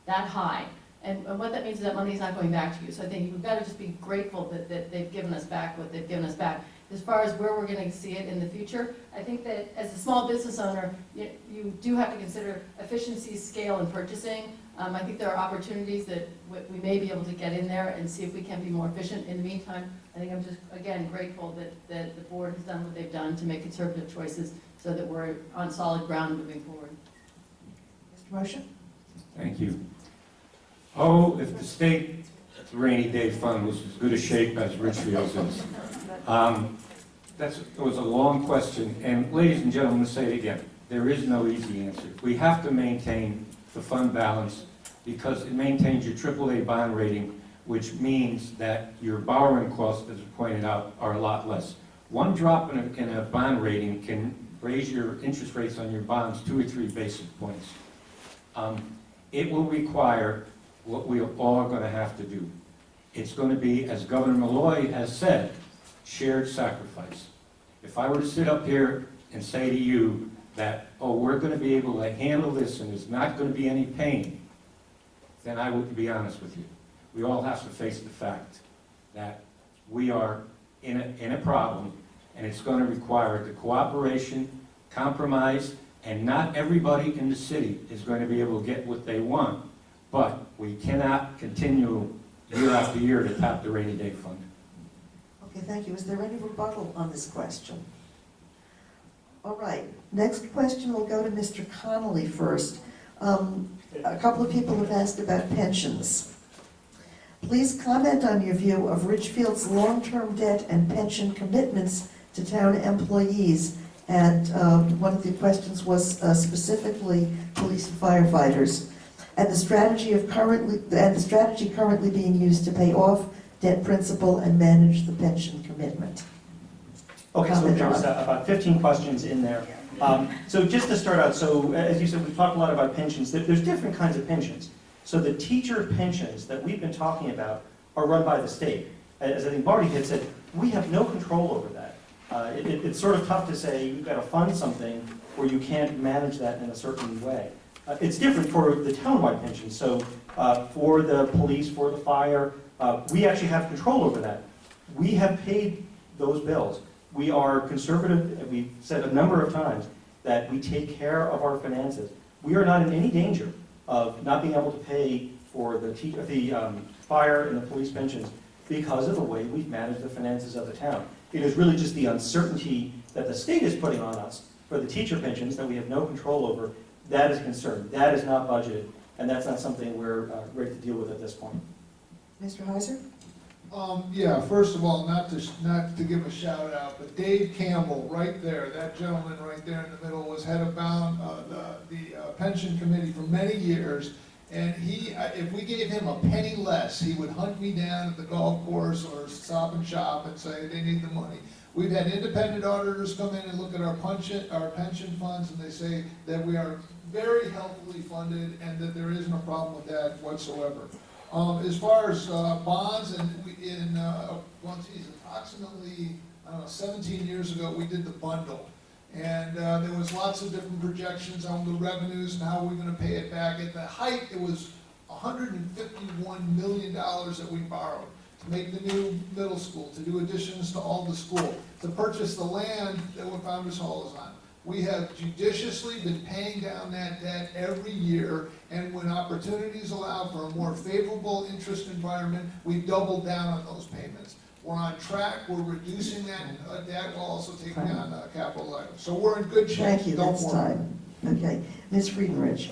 that high. And what that means is that money is not going back to you. So I think you've got to just be grateful that they've given us back what they've given us back. As far as where we're going to see it in the future, I think that as a small business owner, you do have to consider efficiency, scale, and purchasing. I think there are opportunities that we may be able to get in there and see if we can be more efficient. In the meantime, I think I'm just, again, grateful that the board has done what they've done to make conservative choices so that we're on solid ground moving forward. Mr. Mosher? Thank you. Oh, if the state rainy day fund was as good a shape as Ridgefield's is. It was a long question, and ladies and gentlemen, to say it again, there is no easy answer. We have to maintain the fund balance because it maintains your AAA bond rating, which means that your borrowing costs, as pointed out, are a lot less. One drop in a bond rating can raise your interest rates on your bonds 2 or 3 basis points. It will require what we all are going to have to do. It's going to be, as Governor Malloy has said, shared sacrifice. If I were to sit up here and say to you that, oh, we're going to be able to handle this and there's not going to be any pain, then I wouldn't be honest with you. We all have to face the fact that we are in a problem, and it's going to require the cooperation, compromise, and not everybody in the city is going to be able to get what they want, but we cannot continue year after year to tap the rainy day fund. Okay, thank you. Is there any rebuttal on this question? All right, next question will go to Mr. Connolly first. A couple of people have asked about pensions. Please comment on your view of Ridgefield's long-term debt and pension commitments to town employees. And one of the questions was specifically police and firefighters, and the strategy currently being used to pay off debt principal and manage the pension commitment. Okay, so there's about 15 questions in there. So just to start out, so as you said, we've talked a lot about pensions. There's different kinds of pensions. So the teacher pensions that we've been talking about are run by the state. As I think Marty had said, we have no control over that. It's sort of tough to say you've got to fund something where you can't manage that in a certain way. It's different for the townwide pensions. So for the police, for the fire, we actually have control over that. We have paid those bills. We are conservative, and we've said a number of times that we take care of our finances. We are not in any danger of not being able to pay for the fire and the police pensions because of the way we've managed the finances of the town. It is really just the uncertainty that the state is putting on us for the teacher pensions that we have no control over. That is a concern. That is not budgeted, and that's not something we're ready to deal with at this point. Mr. Heiser? Yeah, first of all, not to give a shout out, but Dave Campbell, right there, that gentleman right there in the middle, was head of the pension committee for many years, and if we gave him a penny less, he would hunt me down at the golf course or Stop and Shop and say they need the money. We've had independent auditors come in and look at our pension funds, and they say that we are very healthily funded and that there isn't a problem with that whatsoever. As far as bonds, approximately, 17 years ago, we did the bundle. And there was lots of different projections on the revenues and how we're going to pay it back. At the height, it was $151 million that we borrowed to make the new middle school, to do additions to all the school, to purchase the land that what Founders Hall is on, We have judiciously been paying down that debt every year, and when opportunities allow for a more favorable interest environment, we've doubled down on those payments. We're on track, we're reducing that debt while also taking on capital items. So we're in good shape. Thank you, Don't that's worry. time. Okay, Ms. Friedenrich.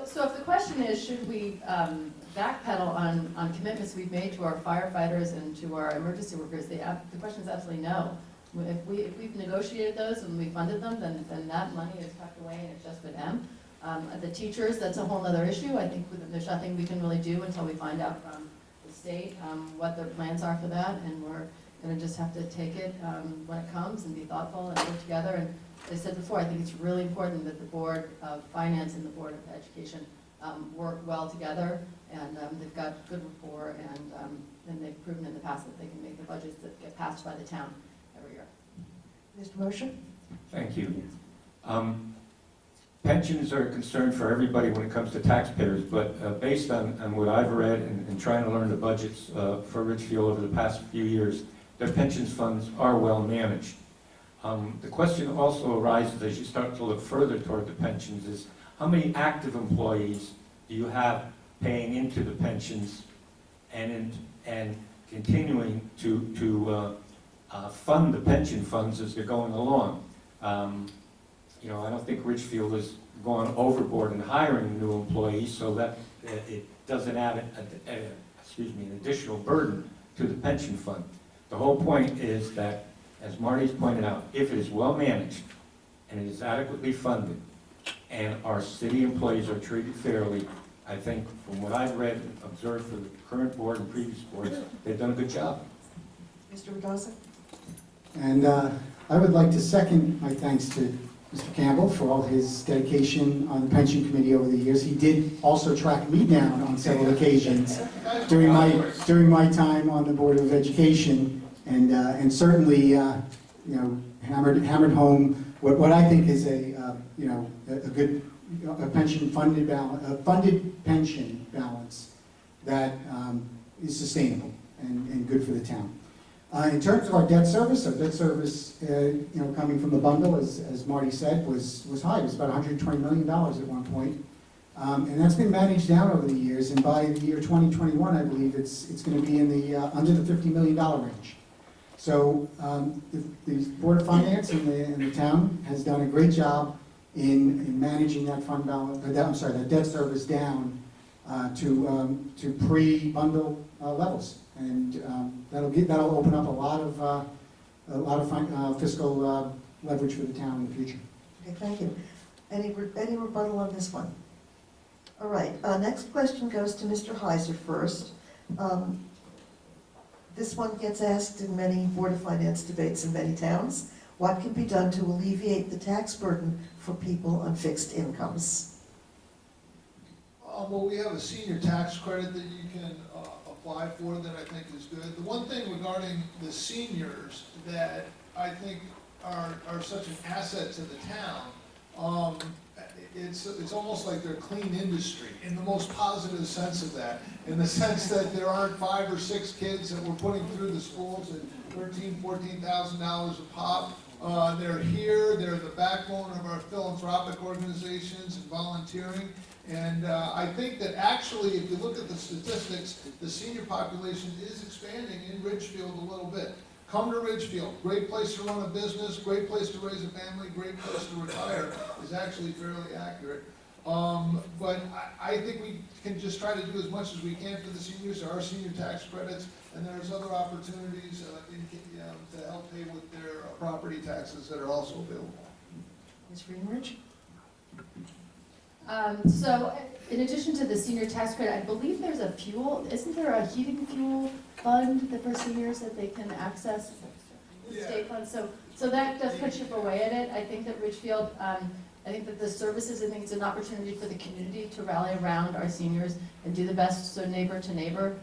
So if the question is, should we backpedal on commitments we've made to our firefighters and to our emergency workers, the question is absolutely no. If we've negotiated those and we funded them, then that money is tucked away and it's just for them. The teachers, that's a whole other issue. I think there's nothing we can really do until we find out from the state what their plans are for that, and we're gonna just have to take it when it comes and be thoughtful and work together. And as I said before, I think it's really important that the Board of Finance and the Board of Education work well together, and they've got good rapport, and they've proven in the past that they can make the budgets that get passed by the town every year. Mr. Mosher? Thank you. Pensions are a concern for everybody when it comes to taxpayers, but based on what I've read and trying to learn the budgets for Ridgefield over the past few years, their pensions funds are well managed. The question also arises as you start to look further toward the pensions is, how many active employees do you have paying into the pensions and continuing to fund the pension funds as they're going along? You know, I don't think Ridgefield has gone overboard in hiring new employees so that it doesn't add an additional burden to the pension fund. The whole point is that, as Marty's pointed out, if it is well managed and it is adequately funded and our city employees are treated fairly, I think from what I've read and observed for the current board and previous boards, they've done a good job. Mr. Radoza? And I would like to second my thanks to Mr. Campbell for all his dedication on the pension committee over the years. He did also track me down on several occasions during my time on the Board of Education, and certainly hammered home what I think is a good pension funded pension balance that is sustainable and good for the town. In terms of our debt service, coming from the bundle, as Marty said, was high. It was about $120 million at one point. And that's been managed down over the years, and by the year 2021, I believe it's going to be in the under the $50 million range. So the Board of Finance and the town has done a great job in managing that fund balance, that debt service down to pre-bundle levels. And that'll open up a lot of fiscal leverage for the town in the future. Okay, thank you. Any rebuttal on this one? All right, next question goes to Mr. Heiser first. This one gets asked in many Board of Finance debates in many towns. What can be done to alleviate the tax burden for people on fixed incomes? Well, we have a senior tax credit that you can apply for that I think is good. The one thing regarding the seniors that I think are such an asset to the town, it's almost like they're a clean industry in the most positive sense of that, in the sense that there aren't 5 or 6 kids that we're putting through the schools at $13,000, $14,000 a pop. They're here, they're the backbone of our philanthropic organizations and volunteering. And I think that actually, if you look at the statistics, the senior population is expanding in Ridgefield a little bit. Come to Ridgefield, great place to run a business, great place to raise a family, great place to retire, is actually fairly accurate. But I think we can just try to do as much as we can for the seniors. There are senior tax credits, and there's other opportunities to help pay with their property taxes that are also available. Ms. Greenridge? So in addition to the senior tax credit, I believe there's a fuel, isn't there a heating fuel fund that for seniors that they can access? The state fund, so that does put chip away at it. I think that Ridgefield, I think that the services, I think it's an opportunity for the community to rally around our seniors and do the best, so neighbor to neighbor,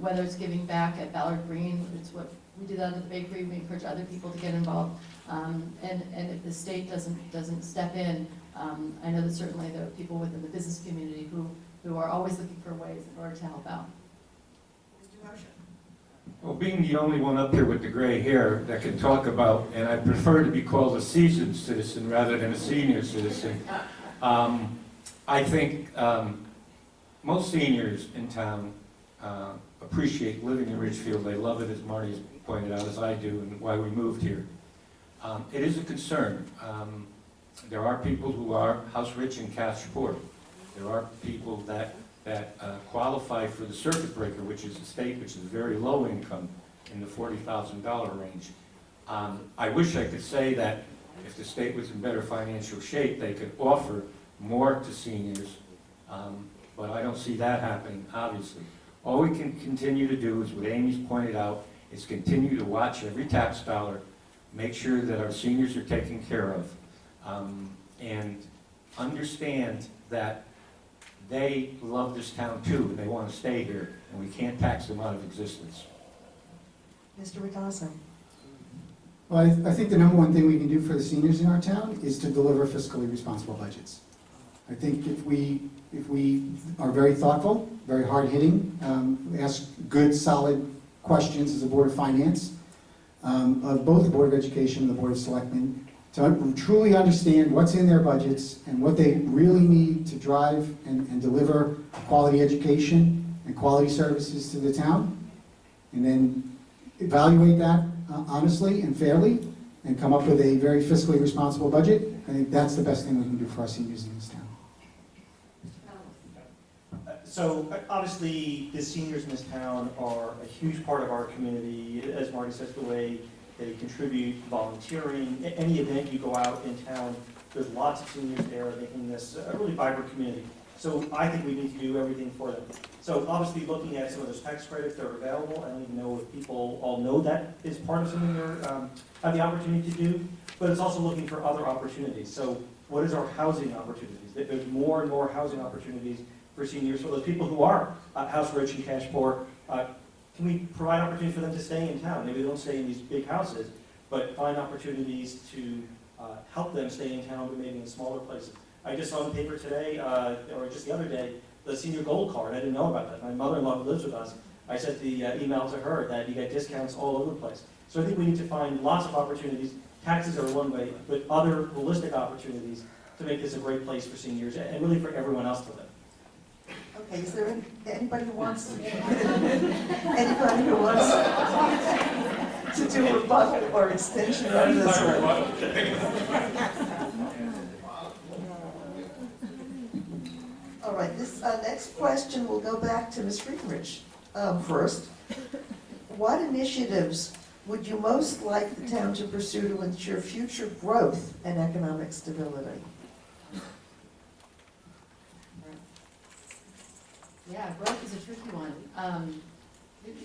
whether it's giving back at Ballard Green, it's what we do that at the bakery, we encourage other people to get involved. And if the state doesn't step in, I know that certainly there are people within the business community who who are always looking for ways in order to help out. Mr. Motion. Well, being the only one up here with the gray hair that can talk about, and I prefer to be called a seasoned citizen rather than a senior citizen, I think most seniors in town appreciate living in Ridgefield. They love it, as Marty has pointed out, as I do, and why we moved here. It is a concern. There are people who are house rich and cash poor. There are people that qualify for the circuit breaker, which is a state which is very low income, in the $40,000 range. I wish I could say that if the state was in better financial shape, they could offer more to seniors, but I don't see that happening, obviously. All we can continue to do is what Amy's pointed out, is continue to watch every tax dollar, make sure that our seniors are taken care of, and understand that they love this town too, and they want to stay here, and we can't tax them out of existence. Mr. Ricasa. Well, I think the number one thing we can do for the seniors in our town is to deliver fiscally responsible budgets. I think if we are very thoughtful, very hard-hitting, ask good, solid questions as a Board of Finance, of both the Board of Education and the Board of Selectmen, to truly understand what's in their budgets and what they really need to drive and deliver quality education and quality services to the town, and then evaluate that honestly and fairly, and come up with a very fiscally responsible budget. I think that's the best thing we can do for our seniors in this town. So obviously, the seniors in this town are a huge part of our community. As Marty says, the way they contribute volunteering, any event you go out in town, there's lots of seniors there making this a really vibrant community. So I think we need to do everything for them. So obviously, looking at some of those tax credits that are available, I don't even know if people all know that is part of something they're have the opportunity to do, but it's also looking for other opportunities. So what is our housing opportunities? There's more and more housing opportunities for seniors, for those people who are house rich and cash poor. Can we provide opportunities for them to stay in town? Maybe they don't stay in these big houses, but find opportunities to help them stay in town, but maybe in smaller places. I just saw in the paper today, or just the other day, the senior gold card. I didn't know about that. My mother-in-law who lives with us, I sent the email to her that you get discounts all over the place. So I think we need to find lots of opportunities. Taxes are one way, but other holistic opportunities to make this a great place for seniors and really for everyone else to live. Okay, is there anybody who wants anybody who wants to do a rebuttal or extension on this one? All right, this next question will go back to Ms. Friedenrich first. What initiatives would you most like the town to pursue to ensure future growth and economic stability? Yeah, growth is a tricky one.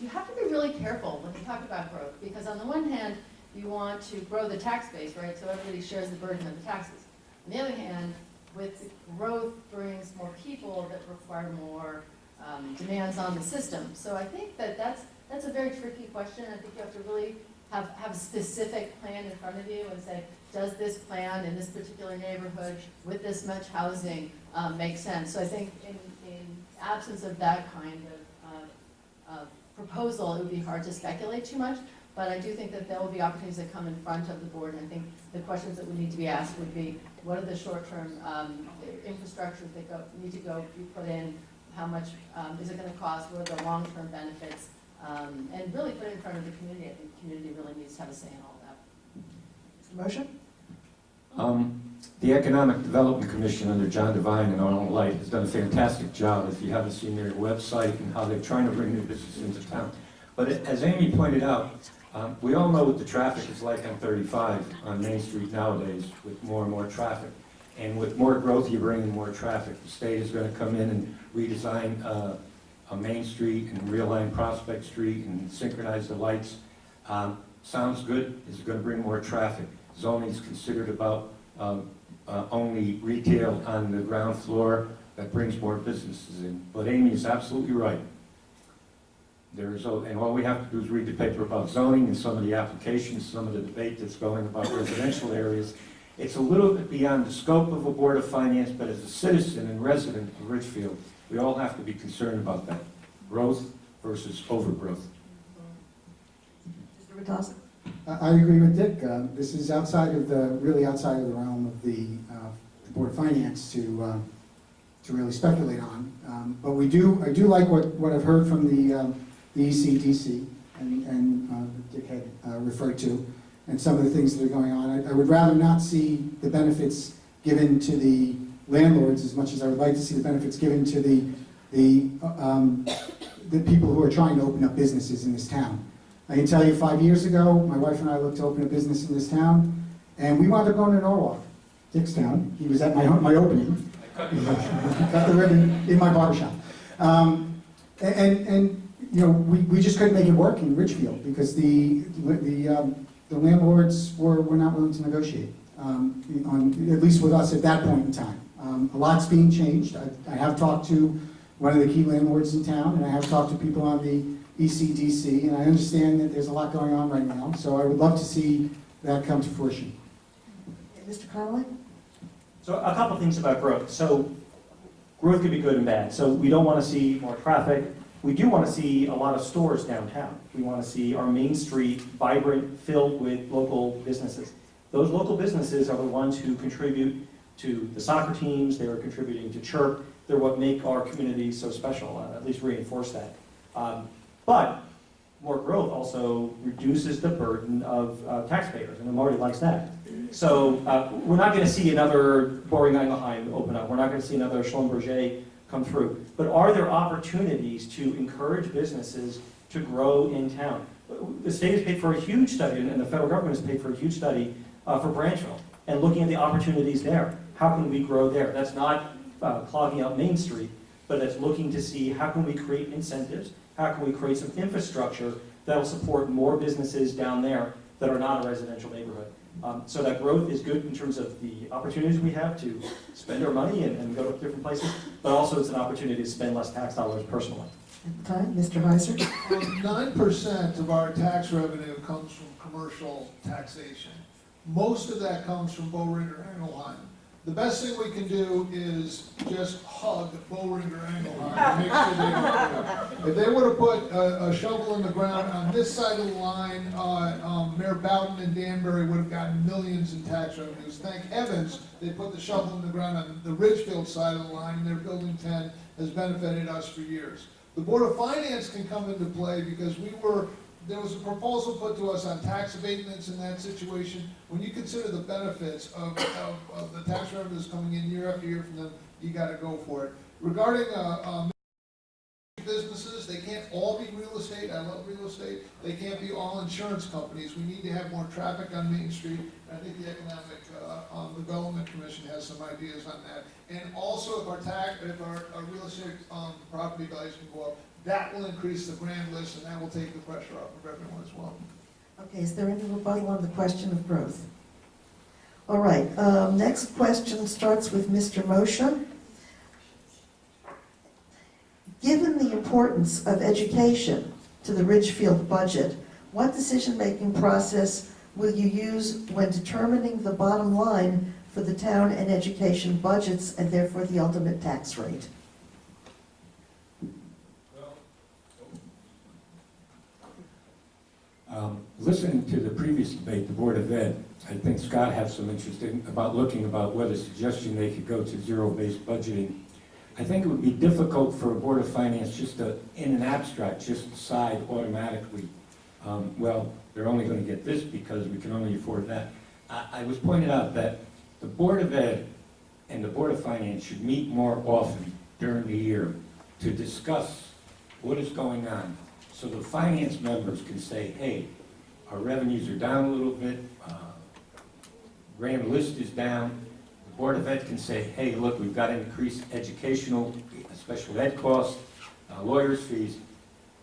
You have to be really careful when you talk about growth, because on the one hand, you want to grow the tax base, right, so everybody shares the burden of the taxes. On the other hand, with growth brings more people that require more demands on the system. So I think that's a very tricky question. I think you have to really have a specific plan in front of you and say, does this plan in this particular neighborhood with this much housing make sense? So I think in absence of that kind of proposal, it would be hard to speculate too much. But I do think that there will be opportunities that come in front of the board, and I think the questions that would need to be asked would be, what are the short-term infrastructures that need to be put in? How much is it going to cost? What are the long-term benefits? And really put it in front of the community. I think the community really needs to have a say in all of that. Motion? The Economic Development Commission under John Devine and Arnold Light has done a fantastic job, if you haven't seen their website and how they're trying to bring new business into town. But as Amy pointed out, we all know what the traffic is like on 35 on Main Street nowadays, with more and more traffic. And with more growth, you bring in more traffic. The state is going to come in and redesign a Main Street and realign Prospect Street and synchronize the lights. Sounds good. Is it going to bring more traffic? Zoning is considered about only retail on the ground floor. That brings more businesses in. But Amy is absolutely right. And all we have to do is read the paper about zoning and some of the applications, some of the debate that's going about residential areas. It's a little bit beyond the scope of a Board of Finance, but as a citizen and resident of Ridgefield, We all have to be concerned about that, growth versus overgrowth. Mr. Vitasa? I agree with Dick. This is really outside of the realm of the Board of Finance to really speculate on. But I do like what I've heard from the ECDC and Dick had referred to, and some of the things that are going on. I would rather not see the benefits given to the landlords as much as I would like to see the benefits given to the people who are trying to open up businesses in this town. I can tell you 5 years ago, my wife and I looked to open a business in this town, and we wound up going to Norwalk, Dick's town. He was at my opening. Cut the ribbon in my barbershop. And you know, we just couldn't make it work in Ridgefield because the landlords were not willing to negotiate, at least with us at that point in time. A lot's being changed. I have talked to one of the key landlords in town, and I have talked to people on the ECDC, and I understand that there's a lot going on right now, so I would love to see that come to fruition. Mr. Connolly? So a couple things about growth. So growth could be good and bad. So we don't want to see more traffic. We do want to see a lot of stores downtown. We want to see our main street vibrant, filled with local businesses. Those local businesses are the ones who contribute to the soccer teams. They are contributing to Chirp. They're what make our community so special, at least reinforce that. But more growth also reduces the burden of taxpayers, and Marty likes that. So we're not going to see another Boring Eingelheim open up. We're not going to see another Schlumberger come through. But are there opportunities to encourage businesses to grow in town? The state has paid for a huge study, and the federal government has paid for a huge study for Branchville, and looking at the opportunities there. How can we grow there? That's not clogging up Main Street, but it's looking to see how can we create incentives, how can we create some infrastructure that will support more businesses down there that are not a residential neighborhood. So that growth is good in terms of the opportunities we have to spend our money and go to different places, but also it's an opportunity to spend less tax dollars personally. At the time, Mr. Heiser? 9% of our tax revenue comes from commercial taxation. Most of that comes from Boehringer Ingelheim. The best thing we can do is just hug Boehringer Ingelheim and make sure they don't do it. If they would have put a shovel in the ground on this side of the line, Mayor Bowden and Danbury would have gotten millions in tax revenues. Thank heavens they put the shovel in the ground on the Ridgefield side of the line, and their Building 10 has benefited us for years. The Board of Finance can come into play because there was a proposal put to us on tax abatements in that situation. When you consider the benefits of the tax revenues coming in year after year from them, you got to go for it. Regarding businesses, they can't all be real estate. I love real estate. They can't be all insurance companies. We need to have more traffic on Main Street. I think the Economic Development Commission has some ideas on that. And also, if our real estate property values can go up, that will increase the grand list, and that will take the pressure off of everyone as well. Okay, is there any rebuttal on the question of growth? All right, next question starts with Mr. Moshe. Given the importance of education to the Ridgefield budget, what decision-making process will you use when determining the bottom line for the town and education budgets, and therefore the ultimate tax rate? Listening to the previous debate, the Board of Ed, I think Scott had some interest about looking about whether suggestion they could go to zero-based budgeting. I think it would be difficult for a Board of Finance just to, in an abstract, just decide automatically, well, they're only going to get this because we can only afford that. I was pointed out that the Board of Ed and the Board of Finance should meet more often during the year to discuss what is going on, so the finance members can say, hey, our revenues are down a little bit, grand list is down. The Board of Ed can say, hey, look, we've got to increase educational, special ed costs, lawyers' fees.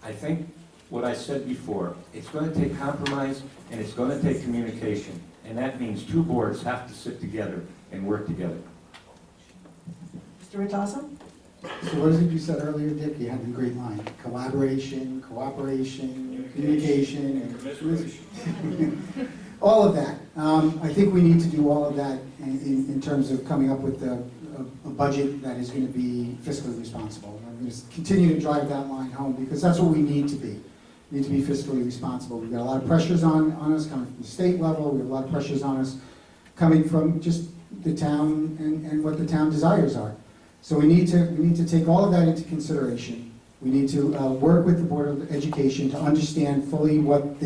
I think what I said before, it's going to take compromise and it's going to take communication. And that means two boards have to sit together and work together. Mr. Ritaza? So what is it you said earlier, Dick? You had the great line: collaboration, cooperation, communication, and commiseration. All of that. I think we need to do all of that in terms of coming up with the a budget that is going to be fiscally responsible. I'm going to continue to drive that line home because that's what we need to be. We need to be fiscally responsible. We've got a lot of pressures on us coming from the state level. We have a lot of pressures on us coming from just the town and what the town desires are. So we need to take all of that into consideration. We need to work with the Board of Education to understand fully what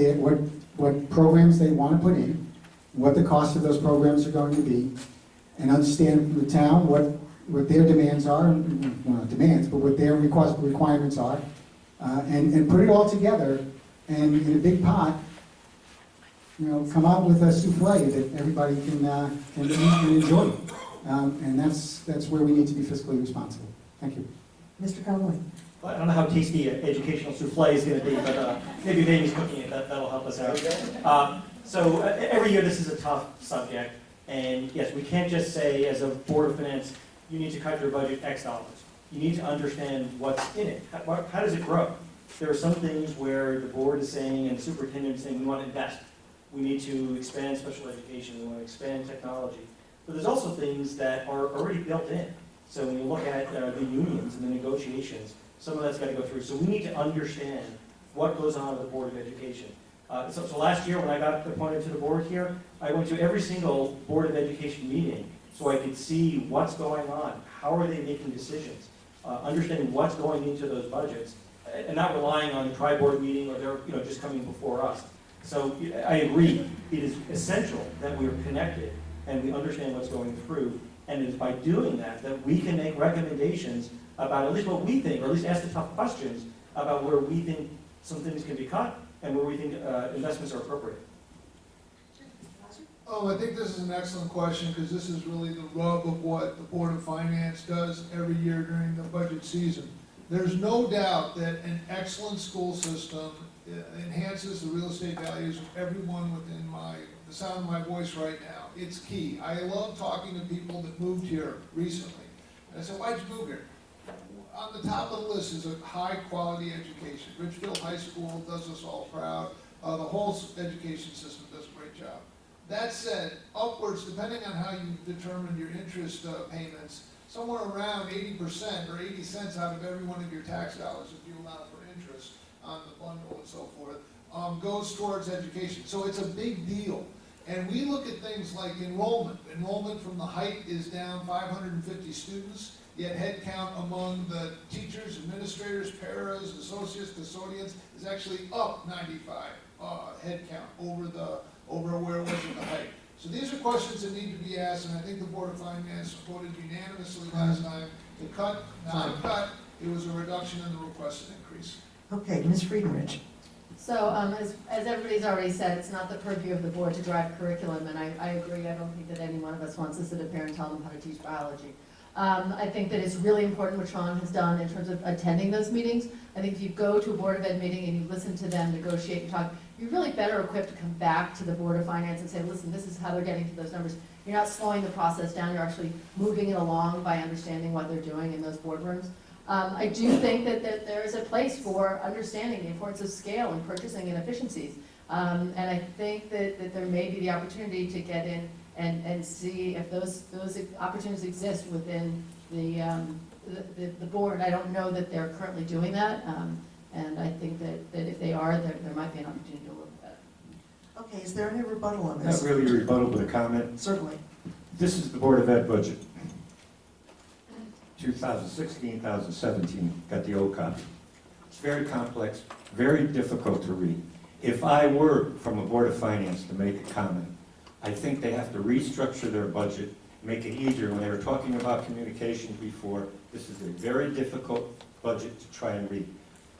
programs they want to put in, what the cost of those programs are going to be, and understand from the town what their demands are, well, not demands, but what their requirements are, and put it all together and in a big pot, come out with a souffle that everybody can eat and enjoy. And that's where we need to be fiscally responsible. Thank you. Mr. Conley? Well, I don't know how tasty an educational souffle is going to be, but maybe Baby's cooking it. That'll help us out. So every year this is a tough subject. And yes, we can't just say as a Board of Finance, you need to cut your budget X dollars. You need to understand what's in it. How does it grow? There are some things where the board is saying and the superintendent is saying we want to invest. We need to expand special education. We want to expand technology. But there's also things that are already built in. So when you look at the unions and the negotiations, some of that's got to go through. So we need to understand what goes on at the Board of Education. So last year when I got appointed to the board here, I went to every single Board of Education meeting so I could see what's going on, how are they making decisions, understanding what's going into those budgets, and not relying on the tri-board meeting or they're just coming before us. So I agree, it is essential that we are connected and we understand what's going through, and it is by doing that that we can make recommendations about at least what we think, or at least ask the tough questions about where we think some things can be cut and where we think investments are appropriate. I think this is an excellent question because this is really the rub of what the Board of Finance does every year during the budget season. There's no doubt that an excellent school system enhances the real estate values of everyone within the sound of my voice right now. It's key. I love talking to people that moved here recently. And I said, why'd you move here? On the top of the list is a high-quality education. Ridgefield High School does us all proud. The whole education system does a great job. That said, upwards, depending on how you determine your interest payments, somewhere around 80% or 80 cents out of every one of your tax dollars, if you allow for interest on the bundle and so forth, goes towards education. So it's a big deal. And we look at things like enrollment. Enrollment from the height is down 550 students, yet head count among the teachers, administrators, paras, associates, custodians is actually up 95 head count over where it was at the height. So these are questions that need to be asked, and I think the Board of Finance voted unanimously last time to cut, not a cut, it was a reduction in the requested increase. Okay, Ms. Friedenrich. So as everybody's already said, it's not the purview of the board to drive curriculum, and I agree. I don't think that any one of us wants to sit up here and tell them how to teach biology. I think that it's really important what Sean has done in terms of attending those meetings. I think if you go to a Board of Ed meeting and you listen to them negotiate and talk, you're really better equipped to come back to the Board of Finance and say, listen, this is how they're getting to those numbers. You're not slowing the process down, you're actually moving it along by understanding what they're doing in those boardrooms. I do think that there is a place for understanding the importance of scale and purchasing and efficiencies. And I think that there may be the opportunity to get in and see if those opportunities exist within the board. I don't know that they're currently doing that, and I think that if they are, there might be an opportunity to look at that. Okay, is there any rebuttal on this? Not really a rebuttal, but a comment. Certainly. This is the Board of Ed budget. 2016, 2017, got the old copy. It's very complex, very difficult to read. If I were from a Board of Finance to make a comment, I think they have to restructure their budget, make it easier. When they were talking about communication before, this is a very difficult budget to try and read.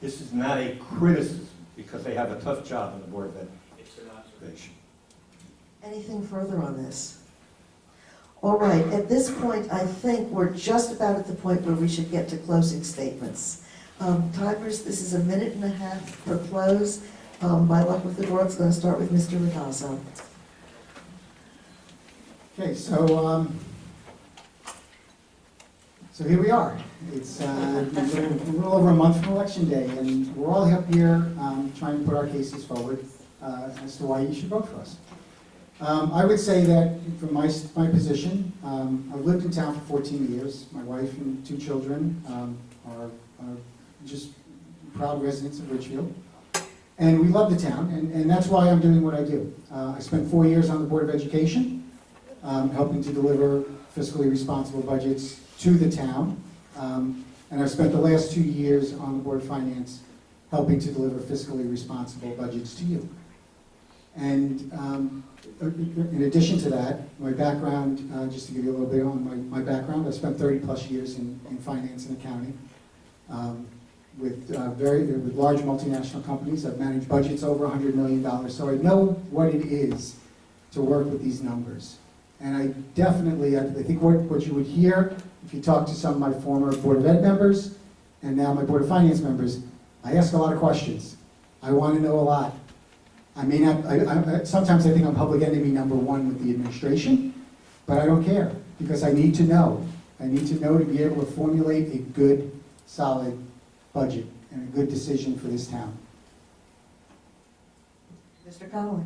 This is not a criticism, because they have a tough job on the Board of Ed. It's an observation. Anything further on this? All right, at this point, I think we're just about at the point where we should get to closing statements. Timers, this is a minute and a half for close. By luck with the draw, it's going to start with Mr. Ragazzo. Okay, so here we are. It's a little over a month from Election Day, and we're all up here trying to put our cases forward as to why you should vote for us. I would say that from my position, I've lived in town for 14 years. My wife and 2 children are just proud residents of Ridgefield. And we love the town, and that's why I'm doing what I do. I spent 4 years on the Board of Education, helping to deliver fiscally responsible budgets to the town. And I've spent the last 2 years on the Board of Finance, helping to deliver fiscally responsible budgets to you. And in addition to that, my background, just to give you a little bit on my background, I spent 30+ years in finance and accounting with large multinational companies. I've managed budgets over $100 million, so I know what it is to work with these numbers. And I definitely, I think what you would hear if you talk to some of my former Board of Ed members and now my Board of Finance members, I ask a lot of questions. I want to know a lot. I may not, sometimes I think I'm public enemy #1 with the administration, but I don't care because I need to know. I need to know to be able to formulate a good, solid budget and a good decision for this town. Mr. Connolly.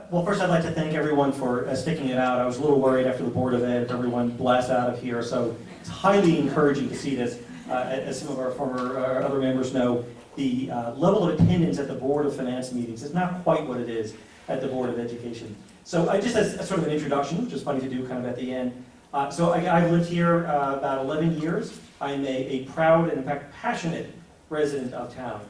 Well, first I'd like to thank everyone for sticking it out. I was a little worried after the Board of Ed, everyone blast out of here, so it's highly encouraging to see this. As some of our former other members know, the level of attendance at the Board of Finance meetings is not quite what it is at the Board of Education. So just as sort of an introduction, which is funny to do kind of at the end. So I've lived here about 11 years. I'm a proud and in fact passionate resident of town.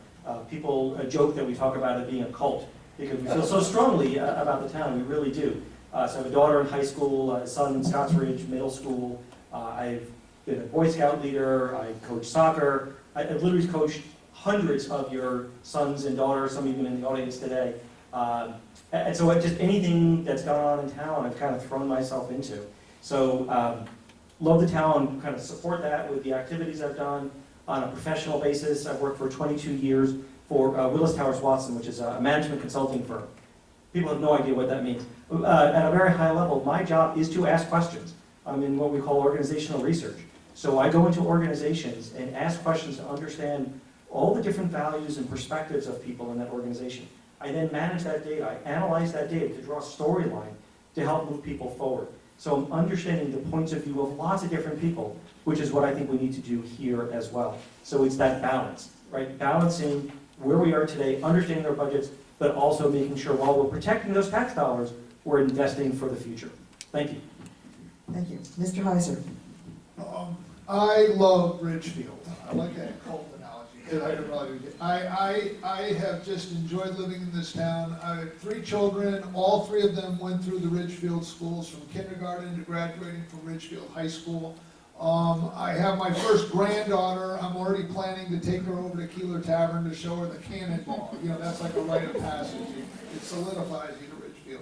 People joke that we talk about it being a cult because we feel so strongly about the town. We really do. So I have a daughter in high school, a son in Scottsridge Middle School. I've been a Boy Scout leader. I coach soccer. I've literally coached hundreds of your sons and daughters, some even in the audience today. And so just anything that's gone on in town, I've kind of thrown myself into. So love the town, kind of support that with the activities I've done on a professional basis. I've worked for 22 years for Willis Towers Watson, which is a management consulting firm. People have no idea what that means. At a very high level, my job is to ask questions. I'm in what we call organizational research. So I go into organizations and ask questions to understand all the different values and perspectives of people in that organization. I then manage that data, I analyze that data to draw a storyline to help move people forward. So I'm understanding the points of view of lots of different people, which is what I think we need to do here as well. So it's that balance, right? Balancing where we are today, understanding our budgets, but also making sure while we're protecting those tax dollars, we're investing for the future. Thank you. Thank you. Mr. Heiser. I love Ridgefield. I like that cult analogy. I have just enjoyed living in this town. I have 3 children. All 3 of them went through the Ridgefield schools from kindergarten to graduating from Ridgefield High School. I have my first granddaughter. I'm already planning to take her over to Keeler Tavern to show her the cannonball. You know, that's like a rite of passage. It solidifies you to Ridgefield.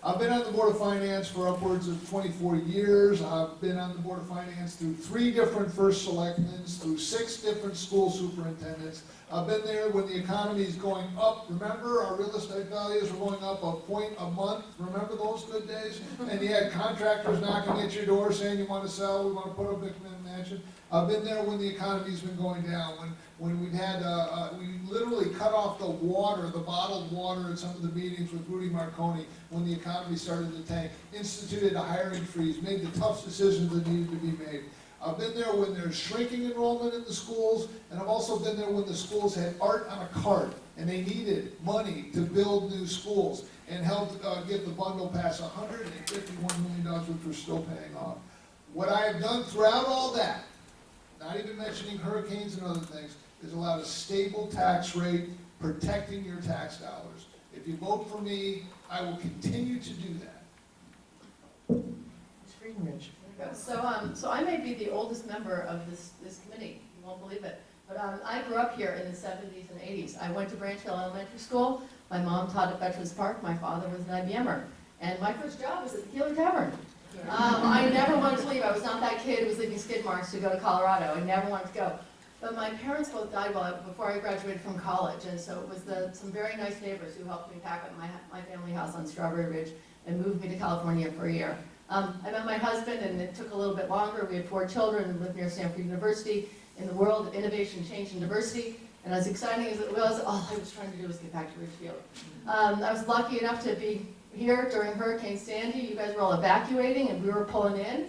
I've been on the Board of Finance for upwards of 24 years. I've been on the Board of Finance through 3 different first selectmen, through 6 different school superintendents. I've been there when the economy is going up. Remember, our real estate values were going up a point a month. Remember those good days? And you had contractors knocking at your door saying, you want to sell, we want to put a big mansion. I've been there when the economy's been going down, when we've had, we literally cut off the water, the bottled water at some of the meetings with Rudy Marconi when the economy started to tank, instituted a hiring freeze, made the tough decisions that needed to be made. I've been there when there's shrinking enrollment in the schools, and I've also been there when the schools had art on a cart, and they needed money to build new schools, and helped get the bundle past $151 million, which we're still paying off. What I have done throughout all that, not even mentioning hurricanes and other things, is allowed a stable tax rate, protecting your tax dollars. If you vote for me, I will continue to do that. Ms. Friedenrich. So I may be the oldest member of this committee. You won't believe it. But I grew up here in the 70s and 80s. I went to Branchville Elementary School. My mom taught at Veterans Park. My father was an IBMer. And my first job was at the Keeler Tavern. I never wanted to leave. I was not that kid who was leaving skid marks to go to Colorado. I never wanted to go. But my parents both died before I graduated from college. And so it was some very nice neighbors who helped me pack up my family house on Strawberry Ridge and moved me to California for a year. I met my husband, and it took a little bit longer. We had 4 children and lived near Stanford University in the world of innovation, change, and diversity. And as exciting as it was, all I was trying to do was get back to Ridgefield. I was lucky enough to be here during Hurricane Sandy, you guys were all evacuating and we were pulling in.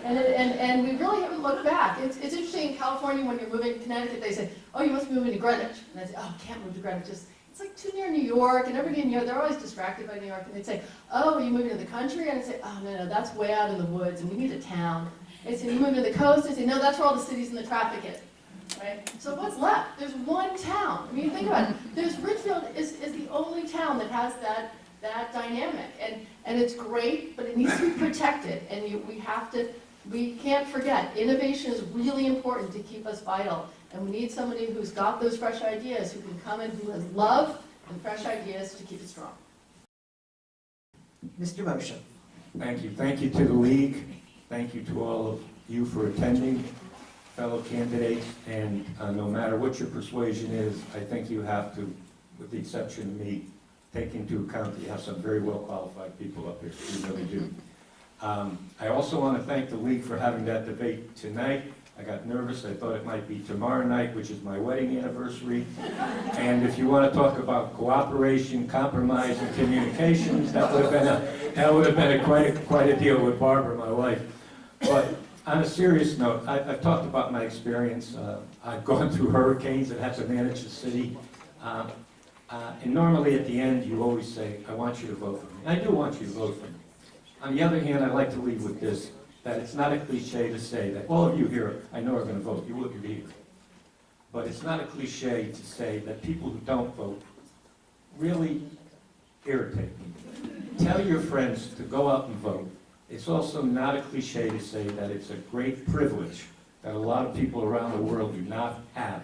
And we really haven't looked back. It's interesting in California when you're moving to Connecticut, they say, oh, you must be moving to Greenwich. And I say, oh, I can't move to Greenwich. It's like too near New York, and everybody in New York, they're always distracted by New York. And they'd say, oh, are you moving to the country? And I say, oh, no, that's way out in the woods, and we need a town. They say, you moving to the coast? I say, no, that's where all the cities and the traffic is. Right? So what's left? There's one town. I mean, think about it. Ridgefield is the only town that has that dynamic, and it's great, but it needs to be protected. And we can't forget, innovation is really important to keep us vital, and we need somebody who's got those fresh ideas, who can come in, who has love and fresh ideas to keep it strong. Mr. Motion. Thank you. Thank you to the league. Thank you to all of you for attending, fellow candidates, and no matter what your persuasion is, I think you have to, with the exception of me, take into account that you have some very well-qualified people up here. You really do. I also want to thank the league for having that debate tonight. I got nervous. I thought it might be tomorrow night, which is my wedding anniversary. And if you want to talk about cooperation, compromise, and communications, that would have been quite a deal with Barbara, my wife. But on a serious note, I've talked about my experience. I've gone through hurricanes and had to manage the city. And normally at the end, you always say, I want you to vote for me. I do want you to vote for me. On the other hand, I'd like to leave with this, that it's not a cliche to say that all of you here, I know, are going to vote. You wouldn't be here. But it's not a cliche to say that people who don't vote really irritate me. Tell your friends to go out and vote. It's also not a cliche to say that it's a great privilege that a lot of people around the world do not have.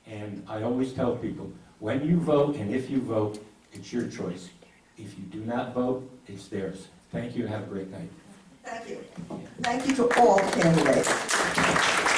And I always tell people, when you vote and if you vote, it's your choice. If you do not vote, it's theirs. Thank you and have a great night. Thank you. Thank you to all candidates.